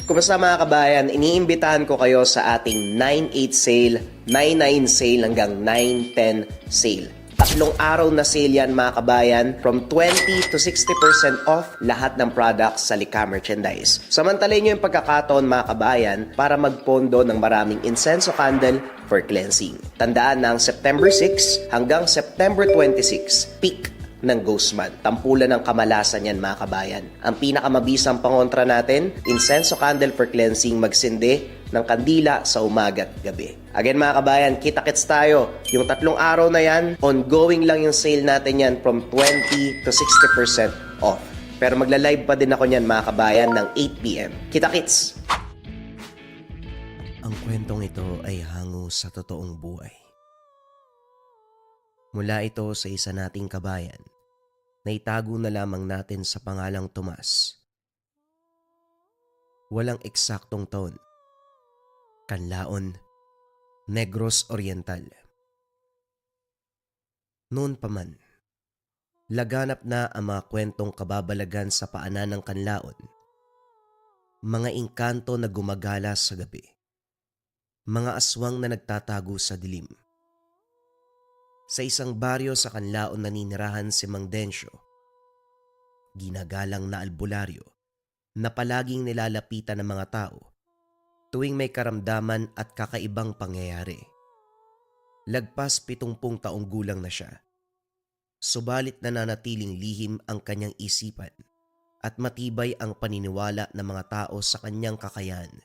Kumusta mga kabayan? Iniimbitahan ko kayo sa ating 9/8 sale, 9/9 sale hanggang 9/10 sale. Tatlong araw na sale yan mga kabayan, from 20 to 60% off lahat ng products sa Lika Merchandise. Samantalahin nyo yung pagkakataon mga kabayan para magpondo ng maraming incenso candle for cleansing. Tandaan na ang September 6 hanggang September 26, peak ng Ghostman. Tampulan ng kamalasan yan mga kabayan. Ang pinakamabisang pangontra natin, incenso candle for cleansing, magsindi ng kandila sa umaga at gabi. Again mga kabayan, kita-kits tayo. Yung tatlong araw na yan, ongoing lang yung sale natin yan from 20 to 60% off. Pero magla-live pa din ako niyan mga kabayan ng 8 PM. Kita-kits! Ang kwentong ito ay hango sa totoong buhay. Mula ito sa isa nating kabayan na itago na lamang natin sa pangalang Tomas. Walang eksaktong taon. Kanlaon, Negros Oriental. Noon pa man, laganap na ang mga kwentong kababalagan sa paanan ng Kanlaon. Mga engkanto na gumagala sa gabi. Mga aswang na nagtatago sa dilim. Sa isang baryo sa Kanlaon naninirahan si Mang Densyo. Ginagalang na albularyo na palaging nilalapitan ng mga tao tuwing may karamdaman at kakaibang pangyayari. Lagpas 70 taong gulang na siya. Subalit nananatiling lihim ang kanyang isipan at matibay ang paniniwala ng mga tao sa kanyang kakayahan.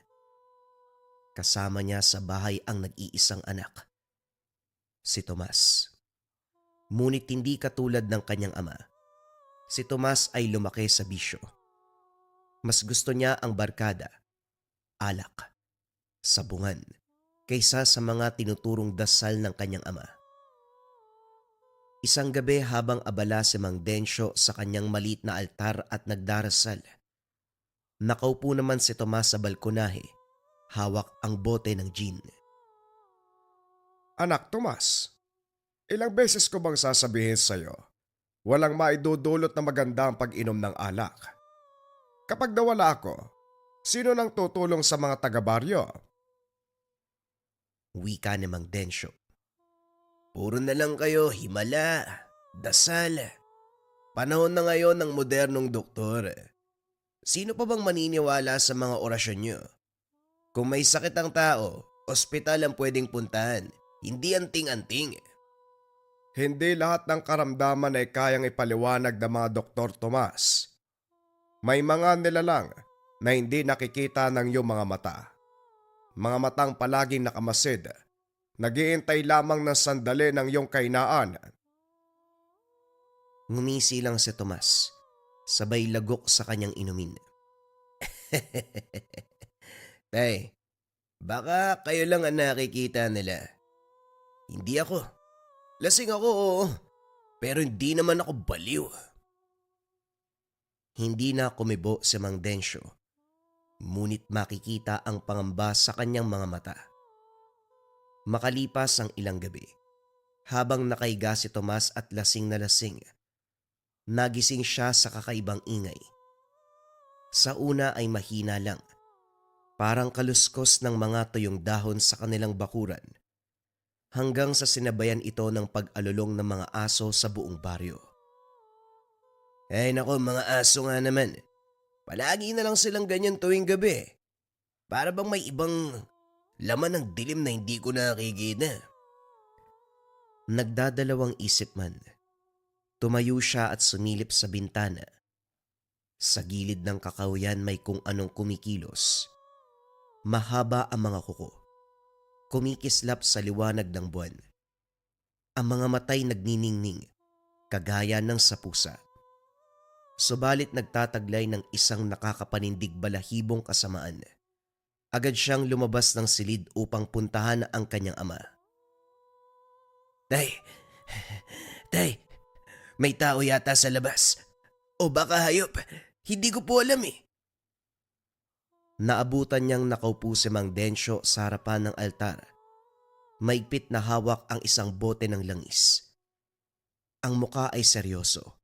Kasama niya sa bahay ang nag-iisang anak, si Tomas. Ngunit hindi katulad ng kanyang ama. Si Tomas ay lumaki sa bisyo. Mas gusto niya ang barkada, alak, sabungan, kaysa sa mga tinuturong dasal ng kanyang ama. Isang gabi habang abala si Mang Densyo sa kanyang maliit na altar at nagdarasal, nakaupo naman si Tomas sa balkonahe, hawak ang bote ng gin. Anak Tomas, ilang beses ko bang sasabihin sa'yo, walang maidudulot na maganda ang pag-inom ng alak. Kapag nawala ako, sino nang tutulong sa mga taga-baryo? Wika ni Mang Densyo. Puro na lang kayo himala, dasal. Panahon na ngayon ng modernong doktor. Sino pa bang maniniwala sa mga orasyon nyo? Kung may sakit ang tao, ospital ang pwedeng puntahan, hindi anting-anting. Hindi lahat ng karamdaman ay kayang ipaliwanag ng mga Doktor Tomas. May mga nilalang na hindi nakikita ng iyong mga mata. Mga matang palaging nakamasid, nag-iintay lamang ng sandali ng iyong kainaan. Ngumisi lang si Tomas, sabay lagok sa kanyang inumin. Tay, baka kayo lang ang nakikita nila. Hindi ako. Lasing ako, oo. Pero hindi naman ako baliw. Hindi na kumibo si Mang Densyo. Ngunit makikita ang pangamba sa kanyang mga mata. Makalipas ang ilang gabi, habang nakahiga si Tomas at lasing na lasing, nagising siya sa kakaibang ingay. Sa una ay mahina lang, parang kaluskos ng mga tuyong dahon sa kanilang bakuran, hanggang sa sinabayan ito ng pag-alulong ng mga aso sa buong baryo. Ay nako, mga aso nga naman. Palagi na lang silang ganyan tuwing gabi. Para bang may ibang laman ng dilim na hindi ko nakikita. Nagdadalawang isip man. Tumayo siya at sumilip sa bintana. Sa gilid ng kakahuyan may kung anong kumikilos. Mahaba ang mga kuko. Kumikislap sa liwanag ng buwan. Ang mga matay nagniningning, kagaya ng sa pusa. Subalit nagtataglay ng isang nakakapanindig balahibong kasamaan. Agad siyang lumabas ng silid upang puntahan ang kanyang ama. Tay, may tao yata sa labas. O baka hayop, hindi ko po alam eh. Naabutan niyang nakaupo si Mang Densyo sa harapan ng altar. Maigpit na hawak ang isang bote ng langis. Ang muka ay seryoso.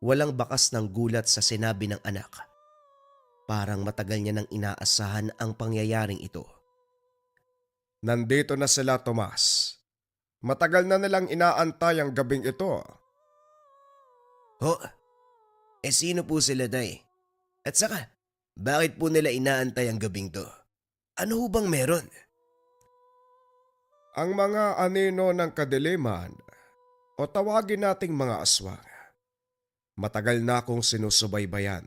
Walang bakas ng gulat sa sinabi ng anak. Parang matagal niya nang inaasahan ang pangyayaring ito. Nandito na sila, Tomas. Matagal na nilang inaantay ang gabing ito. Ho, sino po sila, Tay? At saka, bakit po nila inaantay ang gabing to? Ano ho bang meron? Ang mga anino ng kadiliman o tawagin nating mga aswang. Matagal na akong sinusubaybayan.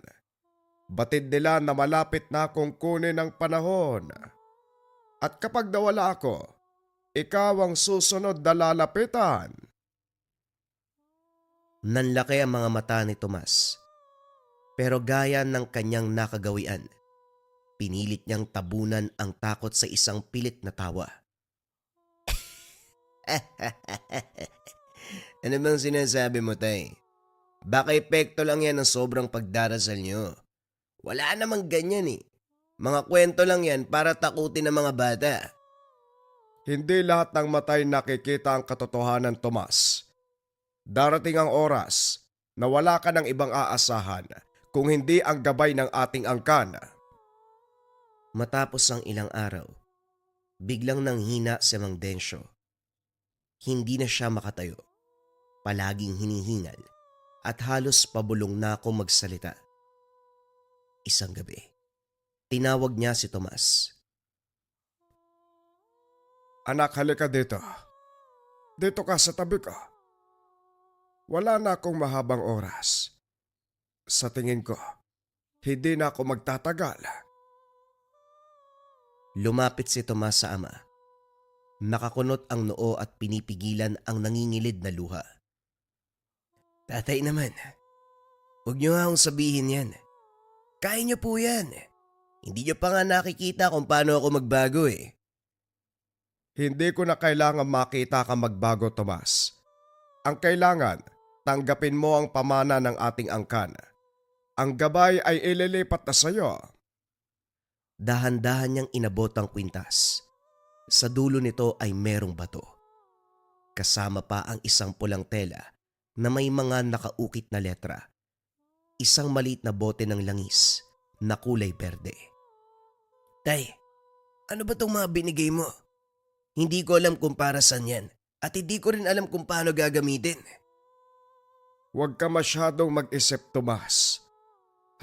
Batid nila na malapit na akong kunin ang panahon. At kapag nawala ako, ikaw ang susunod na lalapitan. Nanlaki ang mga mata ni Tomas. Pero gaya ng kanyang nakagawian, pinilit niyang tabunan ang takot sa isang pilit na tawa. Ano bang sinasabi mo, Tay? Baka epekto lang yan ng sobrang pagdarasal niyo. Wala namang ganyan eh. Mga kwento lang yan para takutin ng mga bata. Hindi lahat ng matay nakikita ang katotohanan, Tomas. Darating ang oras na wala ka ng ibang aasahan kung hindi ang gabay ng ating angkan. Matapos ang ilang araw, biglang nanghina si Mang Densyo. Hindi na siya makatayo. Palaging hinihingal at halos pabulong na ako magsalita. Isang gabi, tinawag niya si Tomas. Anak, halika dito. Dito ka sa tabi ko. Wala na akong mahabang oras. Sa tingin ko, hindi na ako magtatagal. Lumapit si Tomas sa ama. Nakakunot ang noo at pinipigilan ang nangingilid na luha. Tatay naman, huwag niyo nga akong sabihin yan. Kaya niyo po yan. Hindi niyo pa nga nakikita kung paano ako magbago eh. Hindi ko na kailangan makita ka magbago, Tomas. Ang kailangan, tanggapin mo ang pamana ng ating angkan. Ang gabay ay ililipat na sa'yo. Dahan-dahan niyang inabot ang kwintas. Sa dulo nito ay merong bato. Kasama pa ang isang pulang tela na may mga nakaukit na letra. Isang maliit na bote ng langis na kulay berde. Tay, ano ba tong mga binigay mo? Hindi ko alam kung para saan yan at hindi ko rin alam kung paano gagamitin. Huwag ka masyadong mag-isip, Tomas.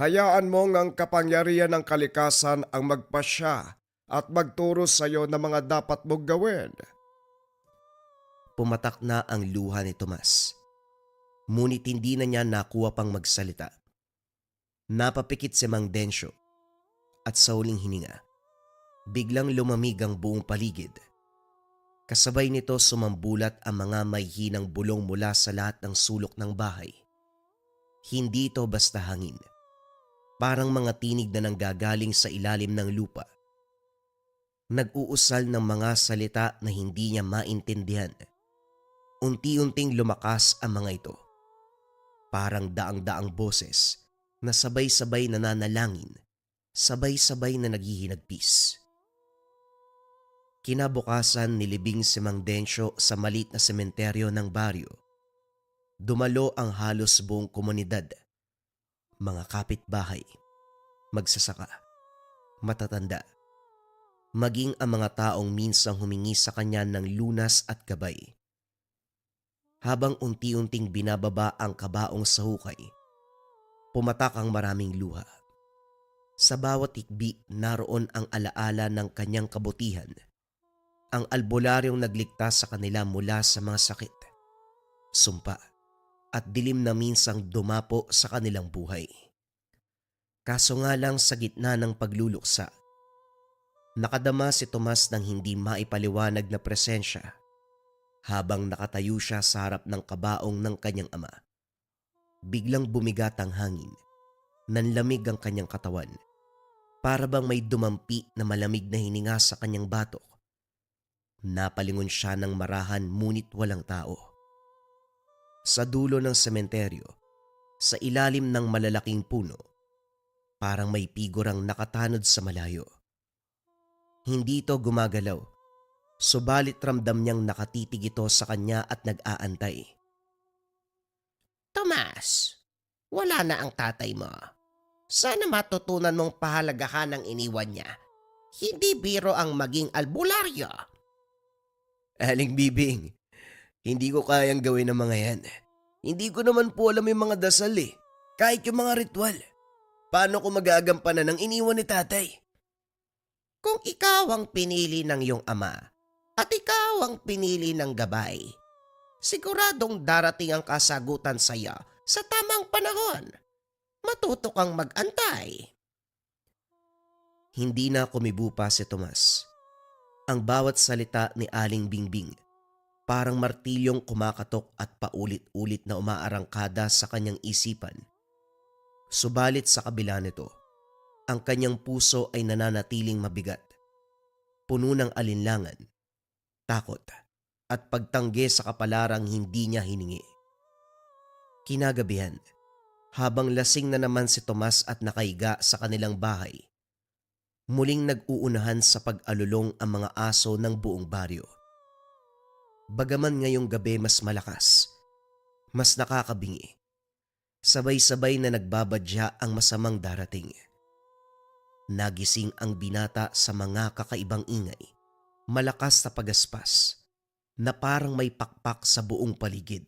Hayaan mo ang kapangyarihan ng kalikasan ang magpasya at magturo sa iyo ng mga dapat mong gawin. Pumatak na ang luha ni Tomas. Ngunit hindi na niya nakuha pang magsalita. Napapikit si Mang Densyo at sa huling hininga, biglang lumamig ang buong paligid. Kasabay nito sumambulat ang mga may hinang bulong mula sa lahat ng sulok ng bahay. Hindi ito basta hangin. Parang mga tinig na nanggagaling sa ilalim ng lupa. Nag-uusal ng mga salita na hindi niya maintindihan. Unti-unting lumakas ang mga ito. Parang daang-daang boses na sabay-sabay nananalangin, sabay-sabay na naghihinagpis. Kinabukasan nilibing si Mang Densyo sa maliit na sementeryo ng baryo. Dumalo ang halos buong komunidad. Mga kapitbahay, magsasaka, matatanda, maging ang mga taong minsang humingi sa kanya ng lunas at gabay. Habang unti-unting binababa ang kabaong sa hukay, pumatak ang maraming luha. Sa bawat ikbi naroon ang alaala ng kanyang kabutihan, ang albularyong nagligtas sa kanila mula sa mga sakit, sumpa, at dilim na minsang dumapo sa kanilang buhay. Kaso nga lang sa gitna ng pagluluksa, nakadama si Tomas ng hindi maipaliwanag na presensya habang nakatayo siya sa harap ng kabaong ng kanyang ama. Biglang bumigat ang hangin, nanlamig ang kanyang katawan, para bang may dumampi na malamig na hininga sa kanyang batok. Napalingon siya ng marahan ngunit walang tao. Sa dulo ng sementeryo, sa ilalim ng malalaking puno, parang may pigurang nakatanod sa malayo. Hindi ito gumagalaw, subalit ramdam niyang nakatitig ito sa kanya at nag-aantay. Tomas, Wala na ang tatay mo. Sana matutunan mong pahalagahan ang iniwan niya. Hindi biro ang maging albularyo. Aling Bibing, hindi ko kayang gawin ang mga yan. Hindi ko naman po alam yung mga dasal eh. Kahit yung mga ritual. Paano ko magagampanan ng iniwan ni tatay? Kung ikaw ang pinili ng iyong ama at ikaw ang pinili ng gabay, siguradong darating ang kasagutan sa iyo sa tamang panahon. Matuto kang mag-antay. Hindi na kumibo pa si Tomas. Ang bawat salita ni Aling Bingbing parang martilyong kumakatok at paulit-ulit na umaarangkada sa kanyang isipan. Subalit sa kabila nito, ang kanyang puso ay nananatiling mabigat, puno ng alinlangan, takot at pagtanggi sa kapalarang hindi niya hiningi. Kinagabihan, habang lasing na naman si Tomas at nakahiga sa kanilang bahay, muling nag-uunahan sa pag-alulong ang mga aso ng buong baryo. Bagaman ngayong gabi mas malakas, mas nakakabingi, sabay-sabay na nagbabadya ang masamang darating. Nagising ang binata sa mga kakaibang ingay, malakas na pagaspas, na parang may pakpak sa buong paligid.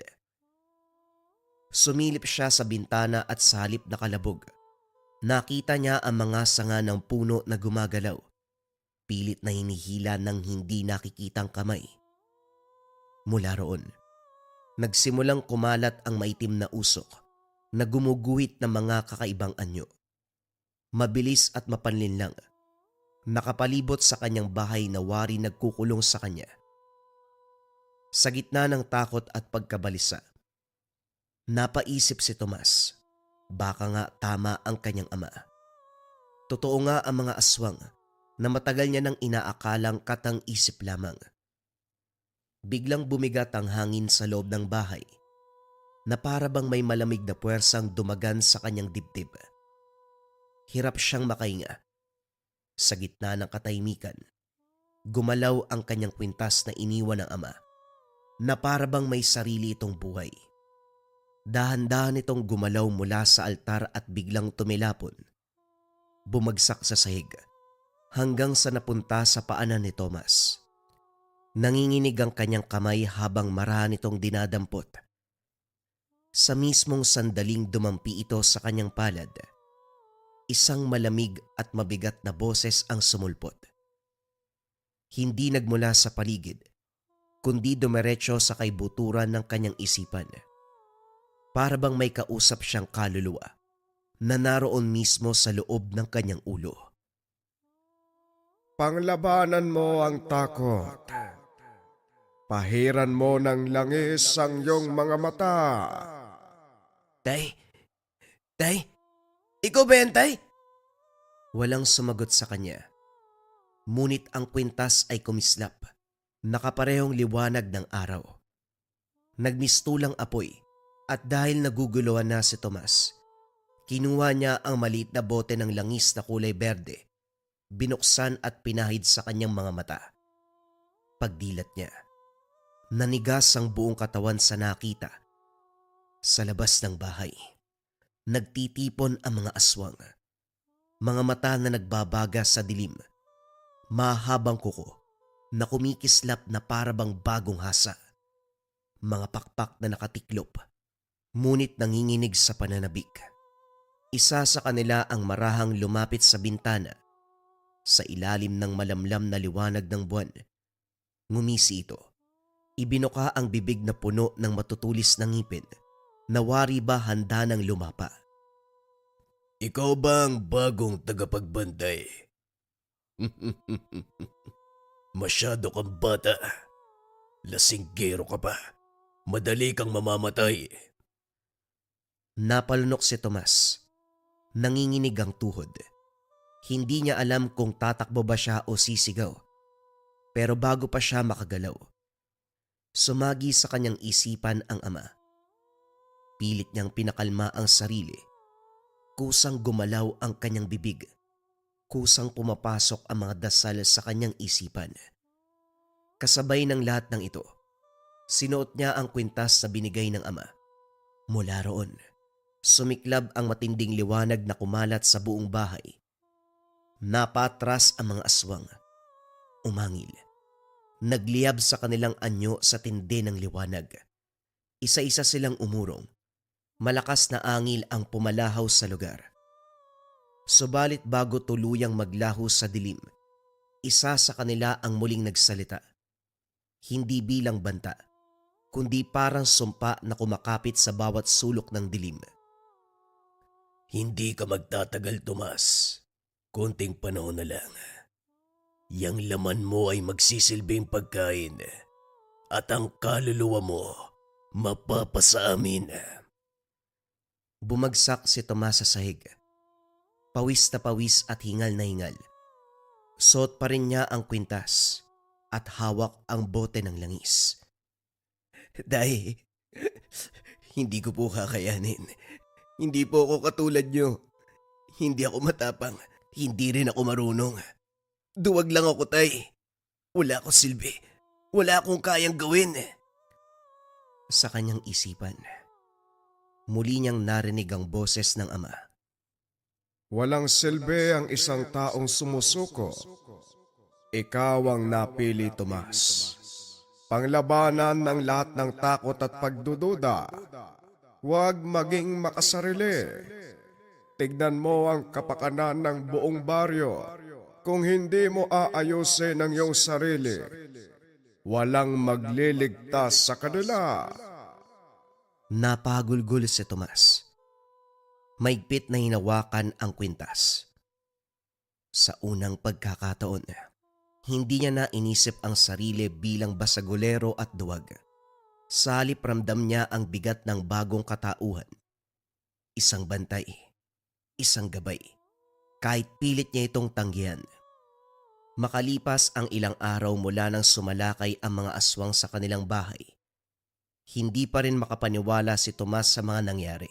Sumilip siya sa bintana at sa halip na kalabog. Nakita niya ang mga sanga ng puno na gumagalaw, pilit na hinihila ng hindi nakikitang kamay. Mula roon, nagsimulang kumalat ang maitim na usok na gumuguhit ng mga kakaibang anyo. Mabilis at mapanlinlang, nakapalibot sa kanyang bahay na wari nagkukulong sa kanya. Sa gitna ng takot at pagkabalisa, napaisip si Tomas, baka nga tama ang kanyang ama. Totoo nga ang mga aswang na matagal niya nang inaakalang katang-isip lamang. Biglang bumigat ang hangin sa loob ng bahay na para bang may malamig na puwersang dumagan sa kanyang dibdib. Hirap siyang makahinga. Sa gitna ng katahimikan, gumalaw ang kanyang kwintas na iniwan ng ama na para bang may sarili itong buhay. Dahan-dahan itong gumalaw mula sa altar at biglang tumilapon. Bumagsak sa sahig hanggang sa napunta sa paanan ni Tomas. Nanginginig ang kanyang kamay habang marahan itong dinadampot. Sa mismong sandaling dumampi ito sa kanyang palad, isang malamig at mabigat na boses ang sumulpot. Hindi nagmula sa paligid, kundi dumiretso sa kaibuturan ng kanyang isipan. Para bang may kausap siyang kaluluwa na naroon mismo sa loob ng kanyang ulo. Panglabanan mo ang takot. Pahiran mo ng langis ang iyong mga mata. Tay? Tay? Ikaw ba yan, Tay? Walang sumagot sa kanya. Ngunit ang kwintas ay kumislap, nakaparehong liwanag ng araw. Nagmistulang apoy at dahil naguguluhan na si Tomas, kinuha niya ang maliit na bote ng langis na kulay berde, binuksan at pinahid sa kanyang mga mata. Pagdilat niya, nanigas ang buong katawan sa nakita. Sa labas ng bahay, nagtitipon ang mga aswang. Mga mata na nagbabaga sa dilim, mahabang kuko na kumikislap na parabang bagong hasa. Mga pakpak na nakatiklop, ngunit nanginginig sa pananabik. Isa sa kanila ang marahang lumapit sa bintana. Sa ilalim ng malamlam na liwanag ng buwan, ngumisi ito. Ibinuka ang bibig na puno ng matutulis na ngipin. Nawari ba handa ng lumapa? Ikaw ba ang bagong tagapagbantay? Masyado kang bata. Lasinggero ka pa. Madali kang mamamatay. Napalunok si Tomas. Nanginginig ang tuhod. Hindi niya alam kung tatakbo ba siya o sisigaw. Pero bago pa siya makagalaw, sumagi sa kanyang isipan ang ama. Pilit niyang pinakalma ang sarili. Kusang gumalaw ang kanyang bibig. Kusang pumapasok ang mga dasal sa kanyang isipan. Kasabay ng lahat ng ito, sinuot niya ang kwintas na binigay ng ama. Mula roon, Sumiklab ang matinding liwanag na kumalat sa buong bahay. Napatras ang mga aswang. Umangil. Nagliyab sa kanilang anyo sa tindi ng liwanag. Isa-isa silang umurong. Malakas na angil ang pumalahaw sa lugar. Subalit bago tuluyang maglaho sa dilim, isa sa kanila ang muling nagsalita. Hindi bilang banta, kundi parang sumpa na kumakapit sa bawat sulok ng dilim. Hindi ka magtatagal, Tomas. Konting panahon na lang. Yang laman mo ay magsisilbing pagkain at ang kaluluwa mo mapapasa amin. Bumagsak si Tomas sa sahig. Pawis na pawis at hingal na hingal. Suot pa rin niya ang kwintas at hawak ang bote ng langis. Dahil hindi ko po kakayanin. Hindi po ako katulad nyo. Hindi ako matapang. Hindi rin ako marunong. Duwag lang ako, tay. Wala akong silbi. Wala akong kayang gawin. Sa kanyang isipan, muli niyang narinig ang boses ng ama. Walang silbi ang isang taong sumusuko. Ikaw ang napili, Tomas. Panglabanan ng lahat ng takot at pagdududa. Huwag maging makasarili. Tignan mo ang kapakanan ng buong baryo. Kung hindi mo aayusin ang iyong sarili, walang magliligtas sa kanila. Napagulgul si Tomas. Maigpit na hinawakan ang kwintas. Sa unang pagkakataon, hindi niya na inisip ang sarili bilang basagulero at duwag. Sa halip ramdam niya ang bigat ng bagong katauhan. Isang bantay, isang gabay, kahit pilit niya itong tanggihan. Makalipas ang ilang araw mula nang sumalakay ang mga aswang sa kanilang bahay, hindi pa rin makapaniwala si Tomas sa mga nangyari.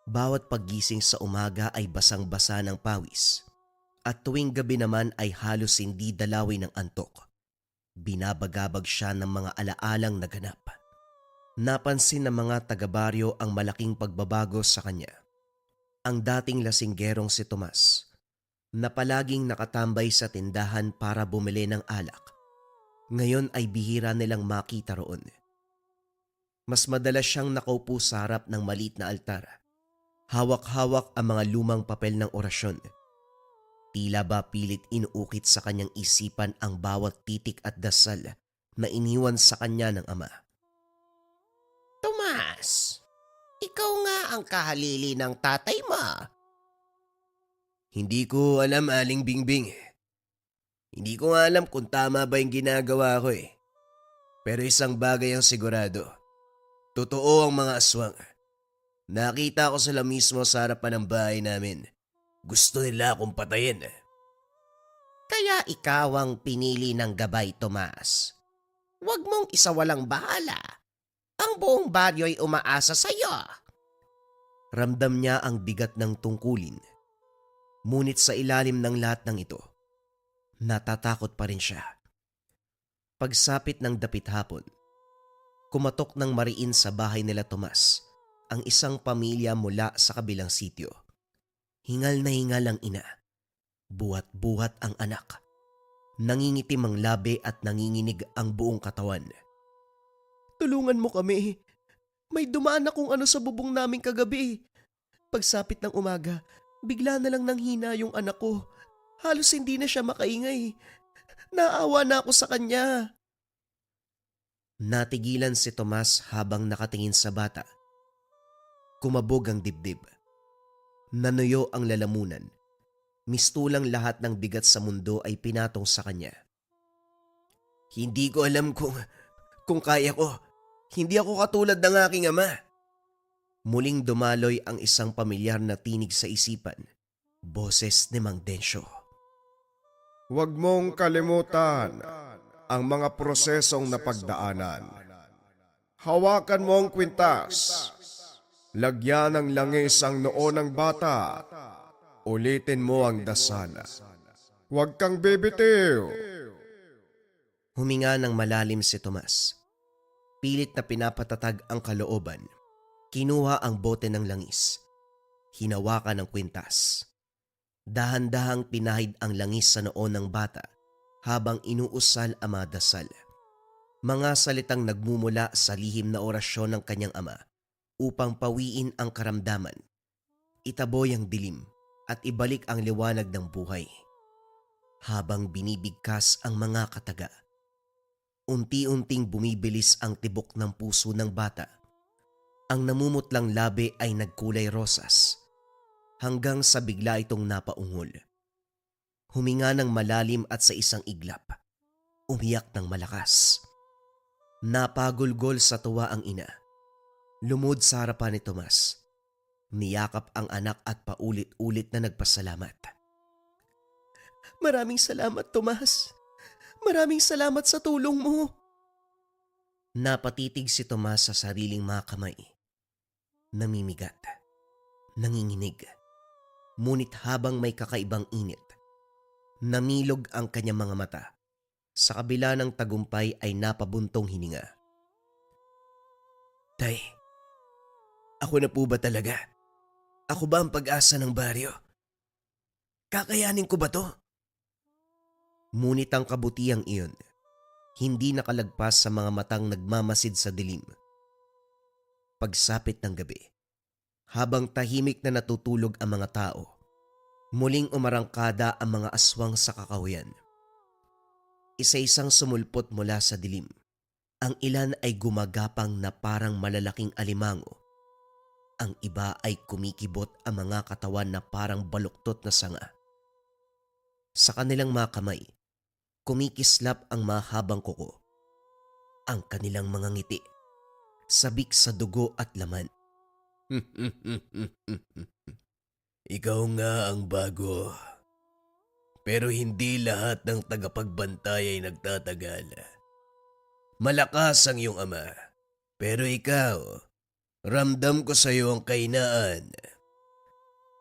Bawat paggising sa umaga ay basang-basa ng pawis at tuwing gabi naman ay halos hindi dalawin ng antok. Binabagabag siya ng mga alaalang naganap. Napansin ng mga taga-baryo ang malaking pagbabago sa kanya. Ang dating lasinggerong si Tomas, na palaging nakatambay sa tindahan para bumili ng alak, ngayon ay bihira nilang makita roon. Mas madalas siyang nakaupo sa harap ng maliit na altar. Hawak-hawak ang mga lumang papel ng orasyon. Tila ba pilit inuukit sa kanyang isipan ang bawat titik at dasal na iniwan sa kanya ng ama. Tomas, ikaw nga ang kahalili ng tatay mo. Hindi ko alam, Aling Bingbing. Hindi ko nga alam kung tama ba yung ginagawa ko eh. Pero isang bagay ang sigurado. Totoo ang mga aswang. Nakita ko sila mismo sa harapan ng bahay namin. Gusto nila akong patayin. Kaya ikaw ang pinili ng gabay, Tomas. Huwag mong isawalang bahala. Ang buong baryo ay umaasa sa iyo. Ramdam niya ang bigat ng tungkulin. Ngunit sa ilalim ng lahat ng ito, natatakot pa rin siya. Pagsapit ng dapit hapon, kumatok ng mariin sa bahay nila Tomas ang isang pamilya mula sa kabilang sityo. Hingal na hingal ang ina. Buhat-buhat ang anak. Nangingitim ang labi at nanginginig ang buong katawan. Tulungan mo kami. May dumaan akong ano sa bubong namin kagabi. Pagsapit ng umaga, bigla na lang nanghina yung anak ko. Halos hindi na siya makaingay. Naawa na ako sa kanya. Natigilan si Tomas habang nakatingin sa bata. Kumabog ang dibdib. Nanuyo ang lalamunan. Mistulang lahat ng bigat sa mundo ay pinatong sa kanya. Hindi ko alam kung kaya ko. Hindi ako katulad ng aking ama. Muling dumaloy ang isang pamilyar na tinig sa isipan. Boses ni Mang Densyo. Huwag mong kalimutan ang mga prosesong napagdaanan. Hawakan mo ang kwintas. Lagyan ng langis ang noo ng bata. Ulitin mo ang dasal. Huwag kang bibitiw. Huminga ng malalim si Tomas. Pilit na pinapatatag ang kalooban. Kinuha ang bote ng langis. Hinawakan ng kwintas. Dahan-dahang pinahid ang langis sa noo ng bata habang inuusal ang mga dasal. Mga salitang nagmumula sa lihim na orasyon ng kanyang ama upang pawiin ang karamdaman, itaboy ang dilim at ibalik ang liwanag ng buhay. Habang binibigkas ang mga kataga, unti-unting bumibilis ang tibok ng puso ng bata. Ang namumutlang labi ay nagkulay rosas hanggang sa bigla itong napaungol. Huminga ng malalim at sa isang iglap, umiyak ng malakas. Napagulgol sa tuwa ang ina. Lumod sa harapan ni Tomas. Niyakap ang anak at paulit-ulit na nagpasalamat. Maraming salamat, Tomas. Maraming salamat sa tulong mo. Napatitig si Tomas sa sariling mga kamay. Namimigat. Nanginginig. Ngunit habang may kakaibang init, namilog ang kanyang mga mata. Sa kabila ng tagumpay ay napabuntong hininga. Tay, ako na po ba talaga? Ako ba ang pag-asa ng baryo? Kakayanin ko ba to? Ngunit ang kabutihang iyon, hindi nakalagpas sa mga matang nagmamasid sa dilim. Pagsapit ng gabi, habang tahimik na natutulog ang mga tao, muling umarangkada ang mga aswang sa kakahuyan. Isa-isang sumulpot mula sa dilim. Ang ilan ay gumagapang na parang malalaking alimango. Ang iba ay kumikibot ang mga katawan na parang baluktot na sanga. Sa kanilang mga kamay, kumikislap ang mahabang kuko. Ang kanilang mga ngiti, sabik sa dugo at laman. Ikaw nga ang bago. Pero hindi lahat ng tagapagbantay ay nagtatagal. Malakas ang iyong ama. Pero ikaw, ramdam ko sa iyo ang kainaan.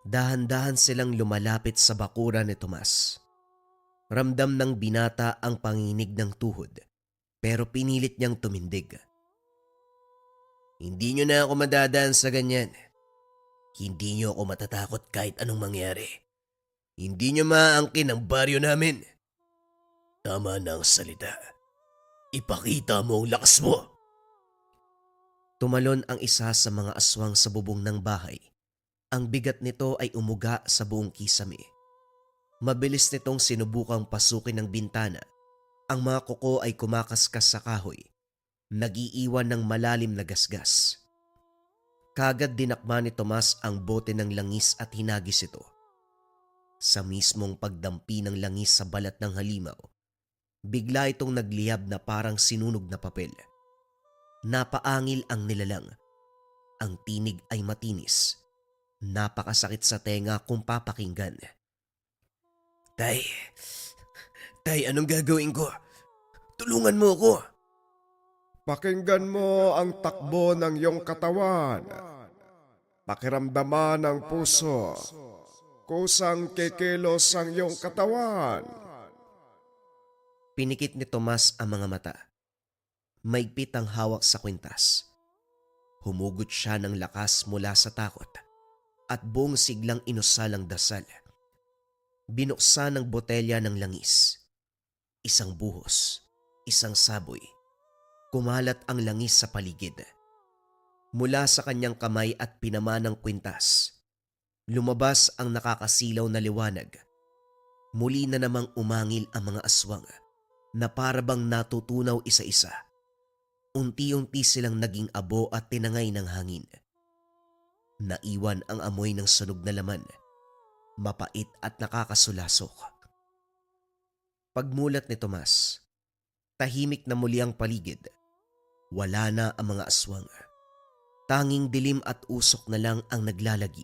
Dahan-dahan silang lumalapit sa bakuran ni Tomas. Ramdam ng binata ang panginig ng tuhod, pero pinilit niyang tumindig. Hindi niyo na ako madadaan sa ganyan. Hindi niyo ako matatakot kahit anong mangyari. Hindi niyo maaangkin ang baryo namin. Tama na ang salita. Ipakita mo ang lakas mo. Tumalon ang isa sa mga aswang sa bubong ng bahay. Ang bigat nito ay umuga sa buong kisame. Mabilis nitong sinubukang pasukin ng bintana. Ang mga kuko ay kumakaskas sa kahoy. Nagiiwan ng malalim na gasgas. Kagad dinakma ni Tomas ang bote ng langis at hinagis ito. Sa mismong pagdampi ng langis sa balat ng halimaw, bigla itong nagliyab na parang sinunog na papel. Napaangil ang nilalang. Ang tinig ay matinis. Napakasakit sa tenga kung papakinggan. Tay, anong gagawin ko? Tulungan mo ko. Pakinggan mo ang takbo ng iyong katawan. Pakiramdaman ang puso. Kusang kikilos ang iyong katawan. Pinikit ni Tomas ang mga mata. Maigpit ang hawak sa kwintas. Humugot siya ng lakas mula sa takot at buong siglang inusal ang dasal. Binuksan ang botelya ng langis. Isang buhos, isang saboy. Kumalat ang langis sa paligid. Mula sa kanyang kamay at pinama ng kwintas, lumabas ang nakakasilaw na liwanag. Muli na namang umangil ang mga aswang na parabang natutunaw isa-isa. Unti-unti silang naging abo at tinangay ng hangin. Naiwan ang amoy ng sunog na laman, mapait at nakakasulasok. Pagmulat ni Tomas, tahimik na muli ang paligid. Wala na ang mga aswang. Tanging dilim at usok na lang ang naglalagi.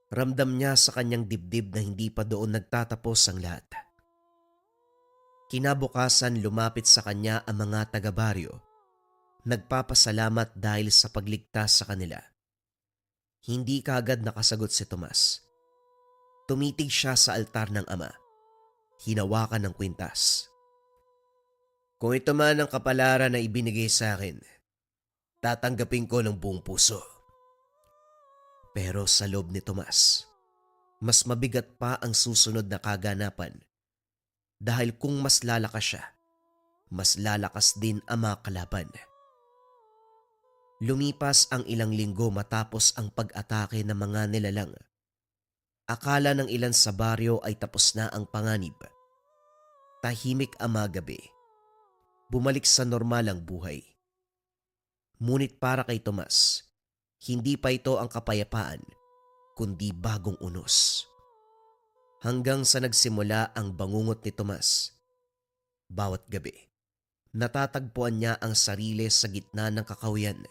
Ramdam niya sa kanyang dibdib na hindi pa doon nagtatapos ang lahat. Kinabukasan lumapit sa kanya ang mga taga-baryo. Nagpapasalamat dahil sa pagligtas sa kanila. Hindi kaagad nakasagot si Tomas. Tumitig siya sa altar ng ama. Hinawakan ng kwintas. Kung ito man ang kapalaran na ibinigay sa akin, tatanggapin ko ng buong puso. Pero sa loob ni Tomas, mas mabigat pa ang susunod na kaganapan dahil kung mas lalakas siya, mas lalakas din ang mga kalaban. Lumipas ang ilang linggo matapos ang pag-atake ng mga nilalang. Akala ng ilan sa baryo ay tapos na ang panganib. Tahimik ang mga gabi. Bumalik sa normal ang buhay. Ngunit para kay Tomas, hindi pa ito ang kapayapaan, kundi bagong unos. Hanggang sa nagsimula ang bangungot ni Tomas. Bawat gabi, natatagpuan niya ang sarili sa gitna ng kakahuyan.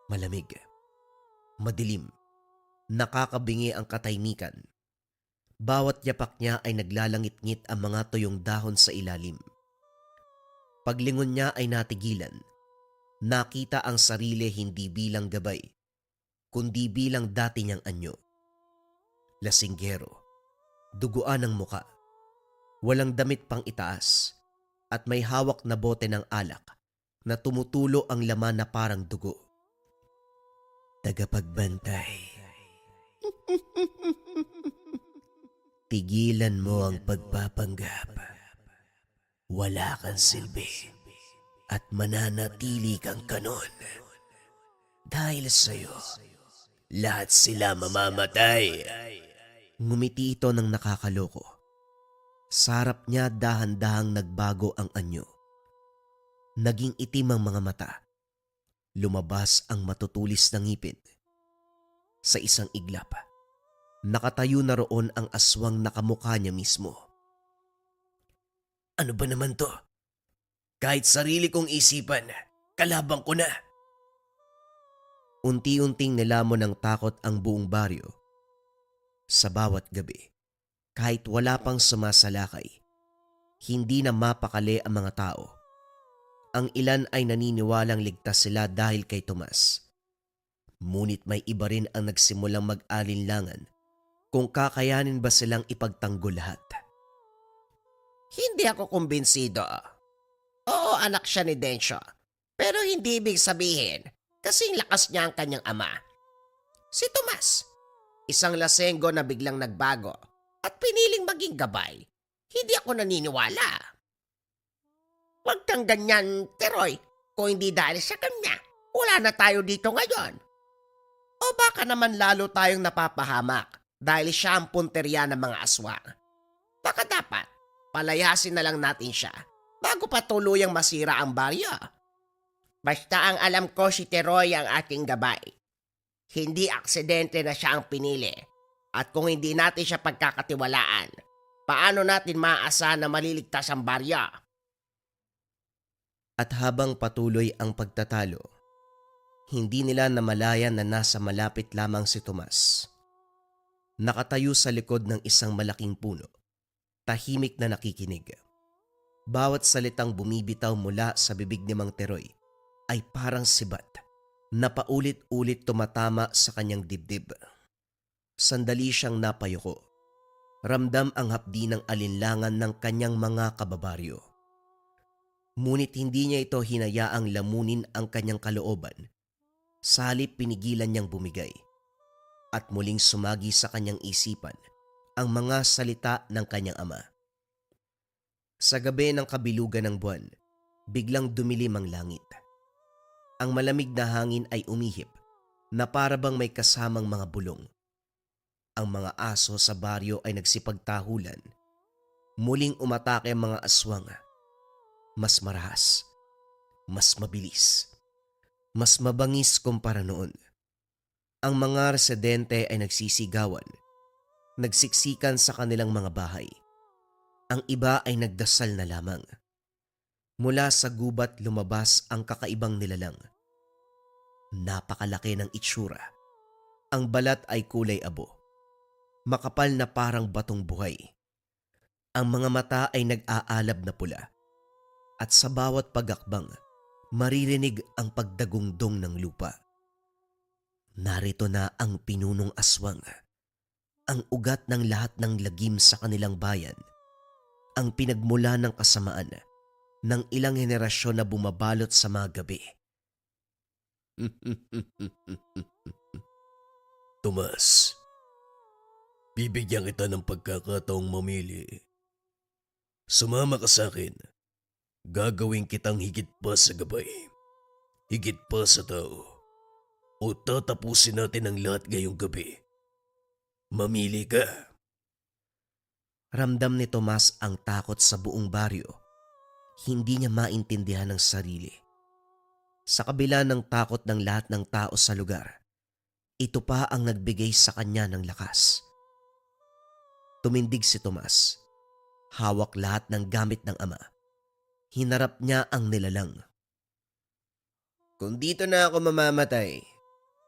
Malamig, madilim, nakakabingi ang katahimikan. Bawat yapak niya ay naglalangit-ngit ang mga tuyong dahon sa ilalim. Paglingon niya ay natigilan. Nakita ang sarili hindi bilang gabay, kundi bilang dati niyang anyo. Lasinggero, duguan ang muka, walang damit pang itaas, at may hawak na bote ng alak na tumutulo ang laman na parang dugo. Tagapagbantay. Tigilan mo ang pagpapanggap. Wala kang silbi at mananatili kang kanon. Dahil sa'yo, lahat sila mamamatay. Ngumiti ito ng nakakaloko. Sa harap niya dahan-dahang nagbago ang anyo. Naging itim ang mga mata. Lumabas ang matutulis na ngipin. Sa isang iglap, nakatayo na roon ang aswang nakamukha niya mismo. Ano ba naman to? Kahit sarili kong isipan, kalabang ko na. Unti-unting nilamon ng takot ang buong baryo. Sa bawat gabi, kahit wala pang sumasalakay, hindi na mapakali ang mga tao. Ang ilan ay naniniwalang ligtas sila dahil kay Tomas. Ngunit may iba rin ang nagsimulang mag-alinlangan kung kakayanin ba silang ipagtanggol lahat. Hindi ako kumbinsido. Oo, anak siya ni Densyo. Pero hindi ibig sabihin kasing lakas niya ang kanyang ama. Si Tomas, isang lasenggo na biglang nagbago at piniling maging gabay. Hindi ako naniniwala. Huwag kang ganyan, Teroy. Kung hindi dahil sa kanya, wala na tayo dito ngayon. O baka naman lalo tayong napapahamak dahil siya ang punterya ng mga aswang. Baka dapat palayasin na lang natin siya bago pa tuluyang masira ang baryo. Basta ang alam ko si Teroy ang ating gabay. Hindi aksidente na siya ang pinili. At kung hindi natin siya pagkakatiwalaan, paano natin maaasahan na maliligtas ang baryo? At habang patuloy ang pagtatalo, hindi nila namalayan na nasa malapit lamang si Tomas. Nakatayo sa likod ng isang malaking puno, tahimik na nakikinig. Bawat salitang bumibitaw mula sa bibig ni Mang Teroy ay parang sibat na paulit-ulit tumatama sa kanyang dibdib. Sandali siyang napayuko. Ramdam ang hapdi ng alinlangan ng kanyang mga kababaryo. Ngunit hindi niya ito hinayaang lamunin ang kanyang kalooban. Sa halip pinigilan niyang bumigay. At muling sumagi sa kanyang isipan ang mga salita ng kanyang ama. Sa gabi ng kabilugan ng buwan, biglang dumilim ang langit. Ang malamig na hangin ay umihip na para bang may kasamang mga bulong. Ang mga aso sa baryo ay nagsipagtahulan. Muling umatake ang mga aswang. Mas marahas, mas mabilis, mas mabangis kumpara noon. Ang mga residente ay nagsisigawan, nagsiksikan sa kanilang mga bahay. Ang iba ay nagdasal na lamang. Mula sa gubat lumabas ang kakaibang nilalang. Napakalaki ng itsura. Ang balat ay kulay abo. Makapal na parang batong buhay. Ang mga mata ay nag-aalab na pula. At sa bawat pagakbang, maririnig ang pagdagungdong ng lupa. Narito na ang pinunong aswang. Ang ugat ng lahat ng lagim sa kanilang bayan. Ang pinagmula ng kasamaan ng ilang henerasyon na bumabalot sa mga gabi. Tomas, bibigyan kita ng pagkakataong mamili. Sumama ka sa akin. Gagawin kitang higit pa sa gabay. Higit pa sa tao. O tatapusin natin ang lahat ngayong gabi. Mamili ka. Ramdam ni Tomas ang takot sa buong baryo. Hindi niya maintindihan ang sarili. Sa kabila ng takot ng lahat ng tao sa lugar, ito pa ang nagbigay sa kanya ng lakas. Tumindig si Tomas. Hawak lahat ng gamit ng ama. Hinarap niya ang nilalang. Kung dito na ako mamamatay,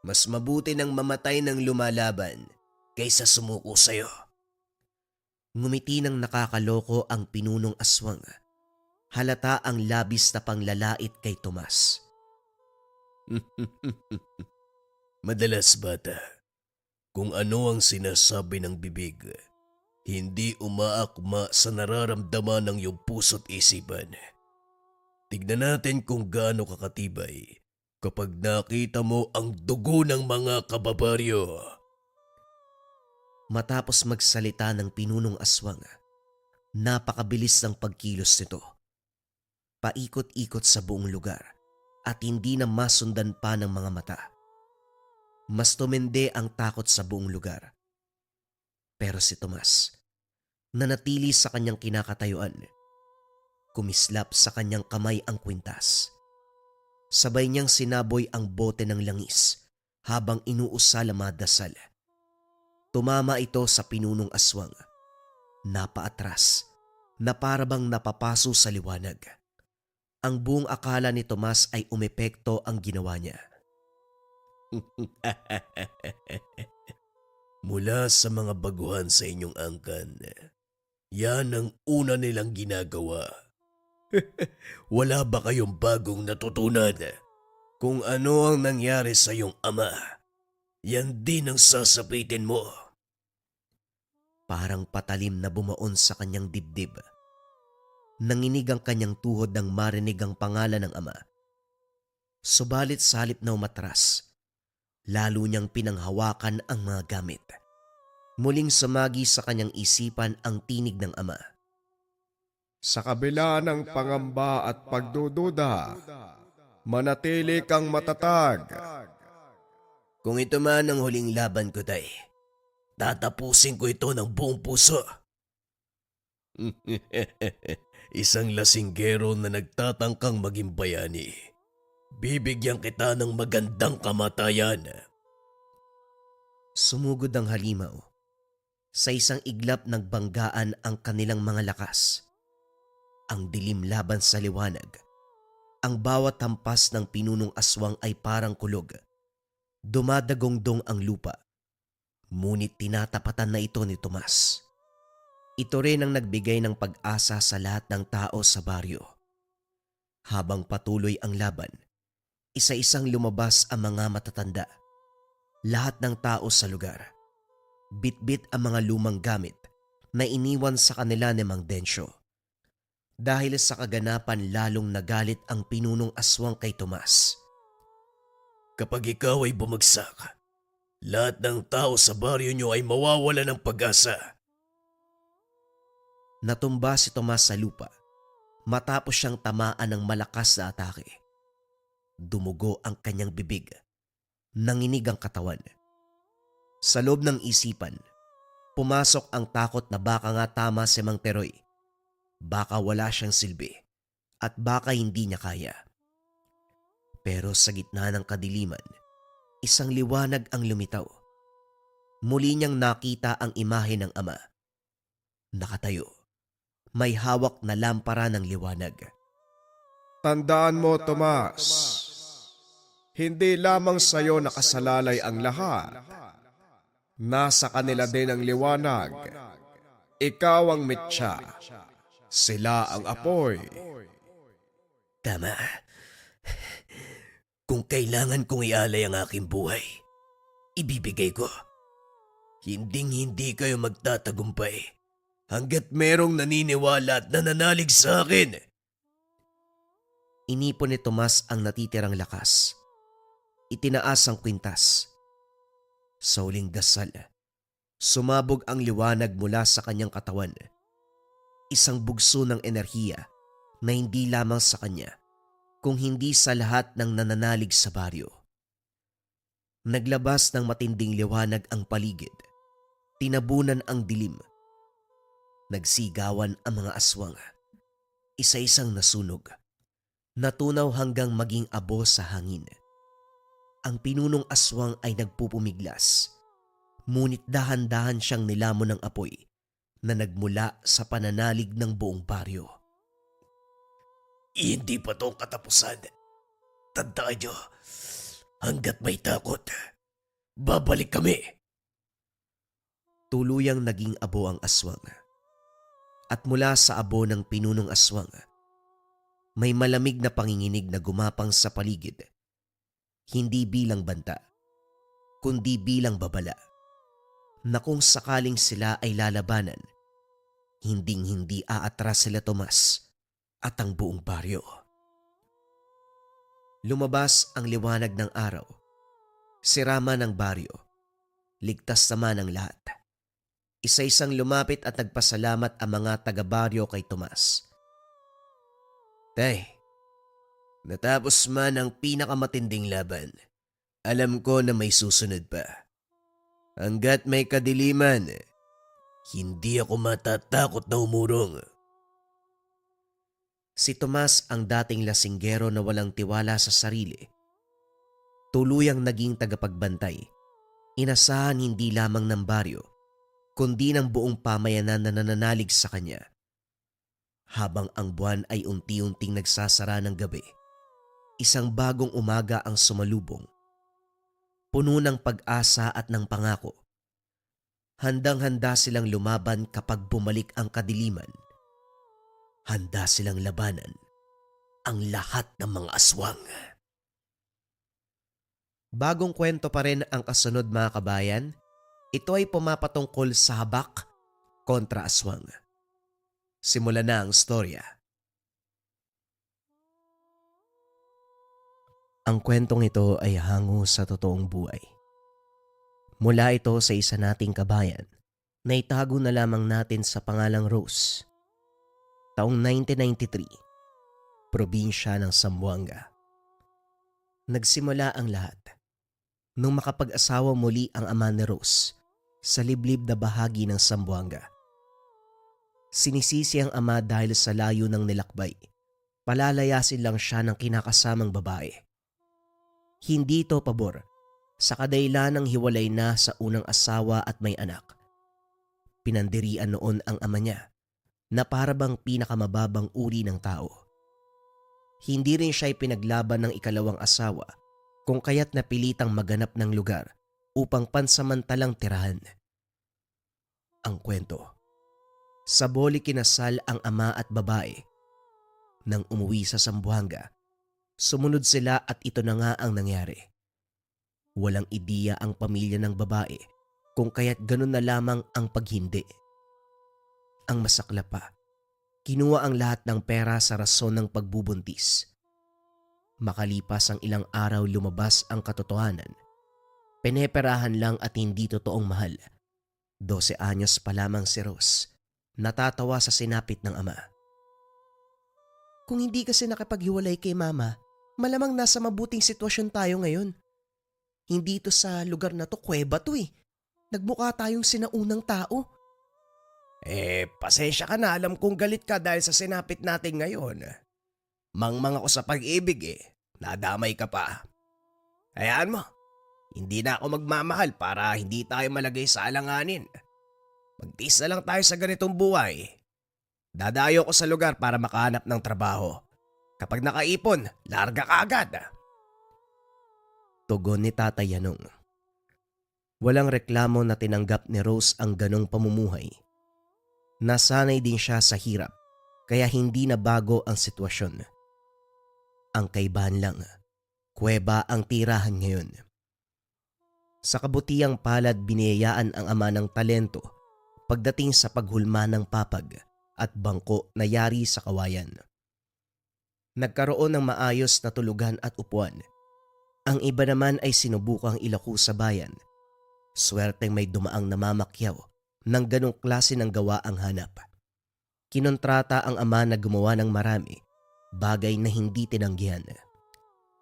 mas mabuti nang mamatay ng lumalaban kaysa sumuko sa'yo. Ngumiti ng nakakaloko ang pinunong aswang. Halata ang labis na panglalait kay Tomas. Madalas bata, kung ano ang sinasabi ng bibig, hindi umaakma sa nararamdaman ng iyong puso't isipan. Tignan natin kung gaano kakatibay kapag nakita mo ang dugo ng mga kababaryo. Matapos magsalita ng pinunong aswang, napakabilis ng pagkilos nito. Paikot-ikot sa buong lugar at hindi na masundan pa ng mga mata. Mas tumindi ang takot sa buong lugar. Pero si Tomas, nanatili sa kanyang kinakatayuan. Kumislap sa kanyang kamay ang kwintas. Sabay niyang sinaboy ang bote ng langis habang inuusala madasal. Tumama ito sa pinunong aswang. Napaatras na parabang napapaso sa liwanag. Ang buong akala ni Tomas ay umepekto ang ginawa niya. Mula sa mga baguhan sa inyong angkan, yan ang una nilang ginagawa. Wala ba kayong bagong natutunan? Kung ano ang nangyari sa iyong ama, yan din ang sasapitin mo. Parang patalim na bumaon sa kanyang dibdib. Nanginig ang kanyang tuhod nang marinig ang pangalan ng ama. Subalit sa halip na umatras, lalo niyang pinanghawakan ang mga gamit. Muling sumagi sa kanyang isipan ang tinig ng ama. Sa kabila ng pangamba at pagdududa, manatili kang matatag. Kung ito man ang huling laban ko, tay, tatapusin ko ito ng buong puso. Isang lasinggero na nagtatangkang maging bayani. Bibigyan kita ng magandang kamatayan. Sumugod ang halimaw. Sa isang iglap nagbanggaan ang kanilang mga lakas. Ang dilim laban sa liwanag. Ang bawat hampas ng pinunong aswang ay parang kulog. Dumadagongdong ang lupa. Ngunit tinatapatan na ito ni Tomas. Ito rin ang nagbigay ng pag-asa sa lahat ng tao sa baryo. Habang patuloy ang laban, isa-isang lumabas ang mga matatanda. Lahat ng tao sa lugar. Bitbit ang mga lumang gamit na iniwan sa kanila ni Mang Densyo. Dahil sa kaganapan lalong nagalit ang pinunong aswang kay Tomas. Kapag ikaw ay bumagsak, lahat ng tao sa baryo nyo ay mawawala ng pag-asa. Natumba si Tomas sa lupa matapos siyang tamaan ng malakas na atake. Dumugo ang kanyang bibig. Nanginig ang katawan. Sa loob ng isipan, pumasok ang takot na baka nga tama si Mang Teroy. Baka wala siyang silbi at baka hindi niya kaya. Pero sa gitna ng kadiliman, isang liwanag ang lumitaw. Muli niyang nakita ang imahe ng ama. Nakatayo. May hawak na lampara ng liwanag. Tandaan mo, Tomas, hindi lamang sa iyo nakasalalay ang lahat. Nasa kanila din ang liwanag. Ikaw ang mitya. Sila ang apoy. Tama. Kung kailangan kong ialay ang aking buhay, ibibigay ko. Hinding-hindi kayo magtatagumpay hanggat merong naniniwala at nananalig sa akin. Inipon ni Tomas ang natitirang lakas. Itinaas ang kwintas. Sa huling dasal, sumabog ang liwanag mula sa kanyang katawan. Isang bugso ng enerhiya na hindi lamang sa kanya, kung hindi sa lahat ng nananalig sa baryo. Naglabas ng matinding liwanag ang paligid. Tinabunan ang dilim. Nagsigawan ang mga aswang. Isa-isang nasunog. Natunaw hanggang maging abo sa hangin. Ang pinunong aswang ay nagpupumiglas. Ngunit dahan-dahan siyang nilamon ng apoy na nagmula sa pananalig ng buong baryo. Hindi pa to katapusan. Tandaan nyo, hanggat may takot, babalik kami. Tuluyang naging abo ang aswang. At mula sa abo ng pinunong aswang, may malamig na panginginig na gumapang sa paligid. Hindi bilang banta, kundi bilang babala, na kung sakaling sila ay lalabanan, hinding-hindi aatras sila Tomas at ang buong baryo. Lumabas ang liwanag ng araw. Sirama ng baryo. Ligtas naman ang lahat. Isa-isang lumapit at nagpasalamat ang mga taga-baryo kay Tomas. Tay, natapos man ang pinakamatinding laban, alam ko na may susunod pa. Hanggat may kadiliman, hindi ako matatakot na umurong. Si Tomas ang dating lasinggero na walang tiwala sa sarili. Tuluyang naging tagapagbantay. Inasahan hindi lamang ng baryo, kundi ng buong pamayanan na nananalig sa kanya. Habang ang buwan ay unti-unting nagsasara ng gabi, isang bagong umaga ang sumalubong. Puno ng pag-asa at ng pangako. Handang-handa silang lumaban kapag bumalik ang kadiliman. Handa silang labanan ang lahat ng mga aswang. Bagong kwento pa rin ang kasunod mga kabayan. Ito ay pumapatungkol sa habak kontra aswang. Simulan na ang storya. Ang kwentong ito ay hango sa totoong buhay. Mula ito sa isa nating kabayan na itago na lamang natin sa pangalang Rose. Taong 1993, probinsya ng Zamboanga. Nagsimula ang lahat nung makapag-asawa muli ang ama ni Rose sa liblib na bahagi ng Zamboanga. Sinisisi ang ama dahil sa layo ng nilakbay. Palalayasin lang siya ng kinakasamang babae. Hindi ito pabor sa kadailan ng hiwalay na sa unang asawa at may anak. Pinandirian noon ang ama niya na parabang pinakamababang uri ng tao. Hindi rin siya pinaglaban ng ikalawang asawa kung kaya't napilitang maganap ng lugar upang pansamantalang tirahan. Ang kwento. Sa boli kinasal ang ama at babae. Nang umuwi sa Zamboanga, sumunod sila at ito na nga ang nangyari. Walang ideya ang pamilya ng babae kung kaya't ganun na lamang ang paghindi. Ang masakla pa, kinuha ang lahat ng pera sa rason ng pagbubuntis. Makalipas ang ilang araw lumabas ang katotohanan. Peneperahan lang at hindi totoong mahal. 12 anyos pa lamang si Rose. Natatawa sa sinapit ng ama. Kung hindi kasi nakapaghiwalay kay mama, malamang nasa mabuting sitwasyon tayo ngayon. Hindi ito sa lugar na to, kuweba to eh. Nagmukha tayong sinaunang tao. Pasensya ka na, alam kong galit ka dahil sa sinapit natin ngayon. Mangmang ako sa pag-ibig nadamay ka pa. Hayaan mo, hindi na ako magmamahal para hindi tayo malagay sa alanganin. Magtiis na lang tayo sa ganitong buhay. Dadayo ko sa lugar para makahanap ng trabaho. Kapag nakaipon, larga ka agad. Tugon ni Tatay Yanong. Walang reklamo na tinanggap ni Rose ang ganong pamumuhay. Nasanay din siya sa hirap, kaya hindi na bago ang sitwasyon. Ang kaibahan lang, kuweba ang tirahan ngayon. Sa kabutiang palad biniyayaan ang ama ng talento pagdating sa paghulma ng papag at bangko na yari sa kawayan. Nagkaroon ng maayos na tulugan at upuan. Ang iba naman ay sinubukang ilako sa bayan, Swerteng may dumaang namamakyaw ng ganong klase ng gawa ang hanap. Kinontrata ang ama na gumawa ng marami, bagay na hindi tinanggihan.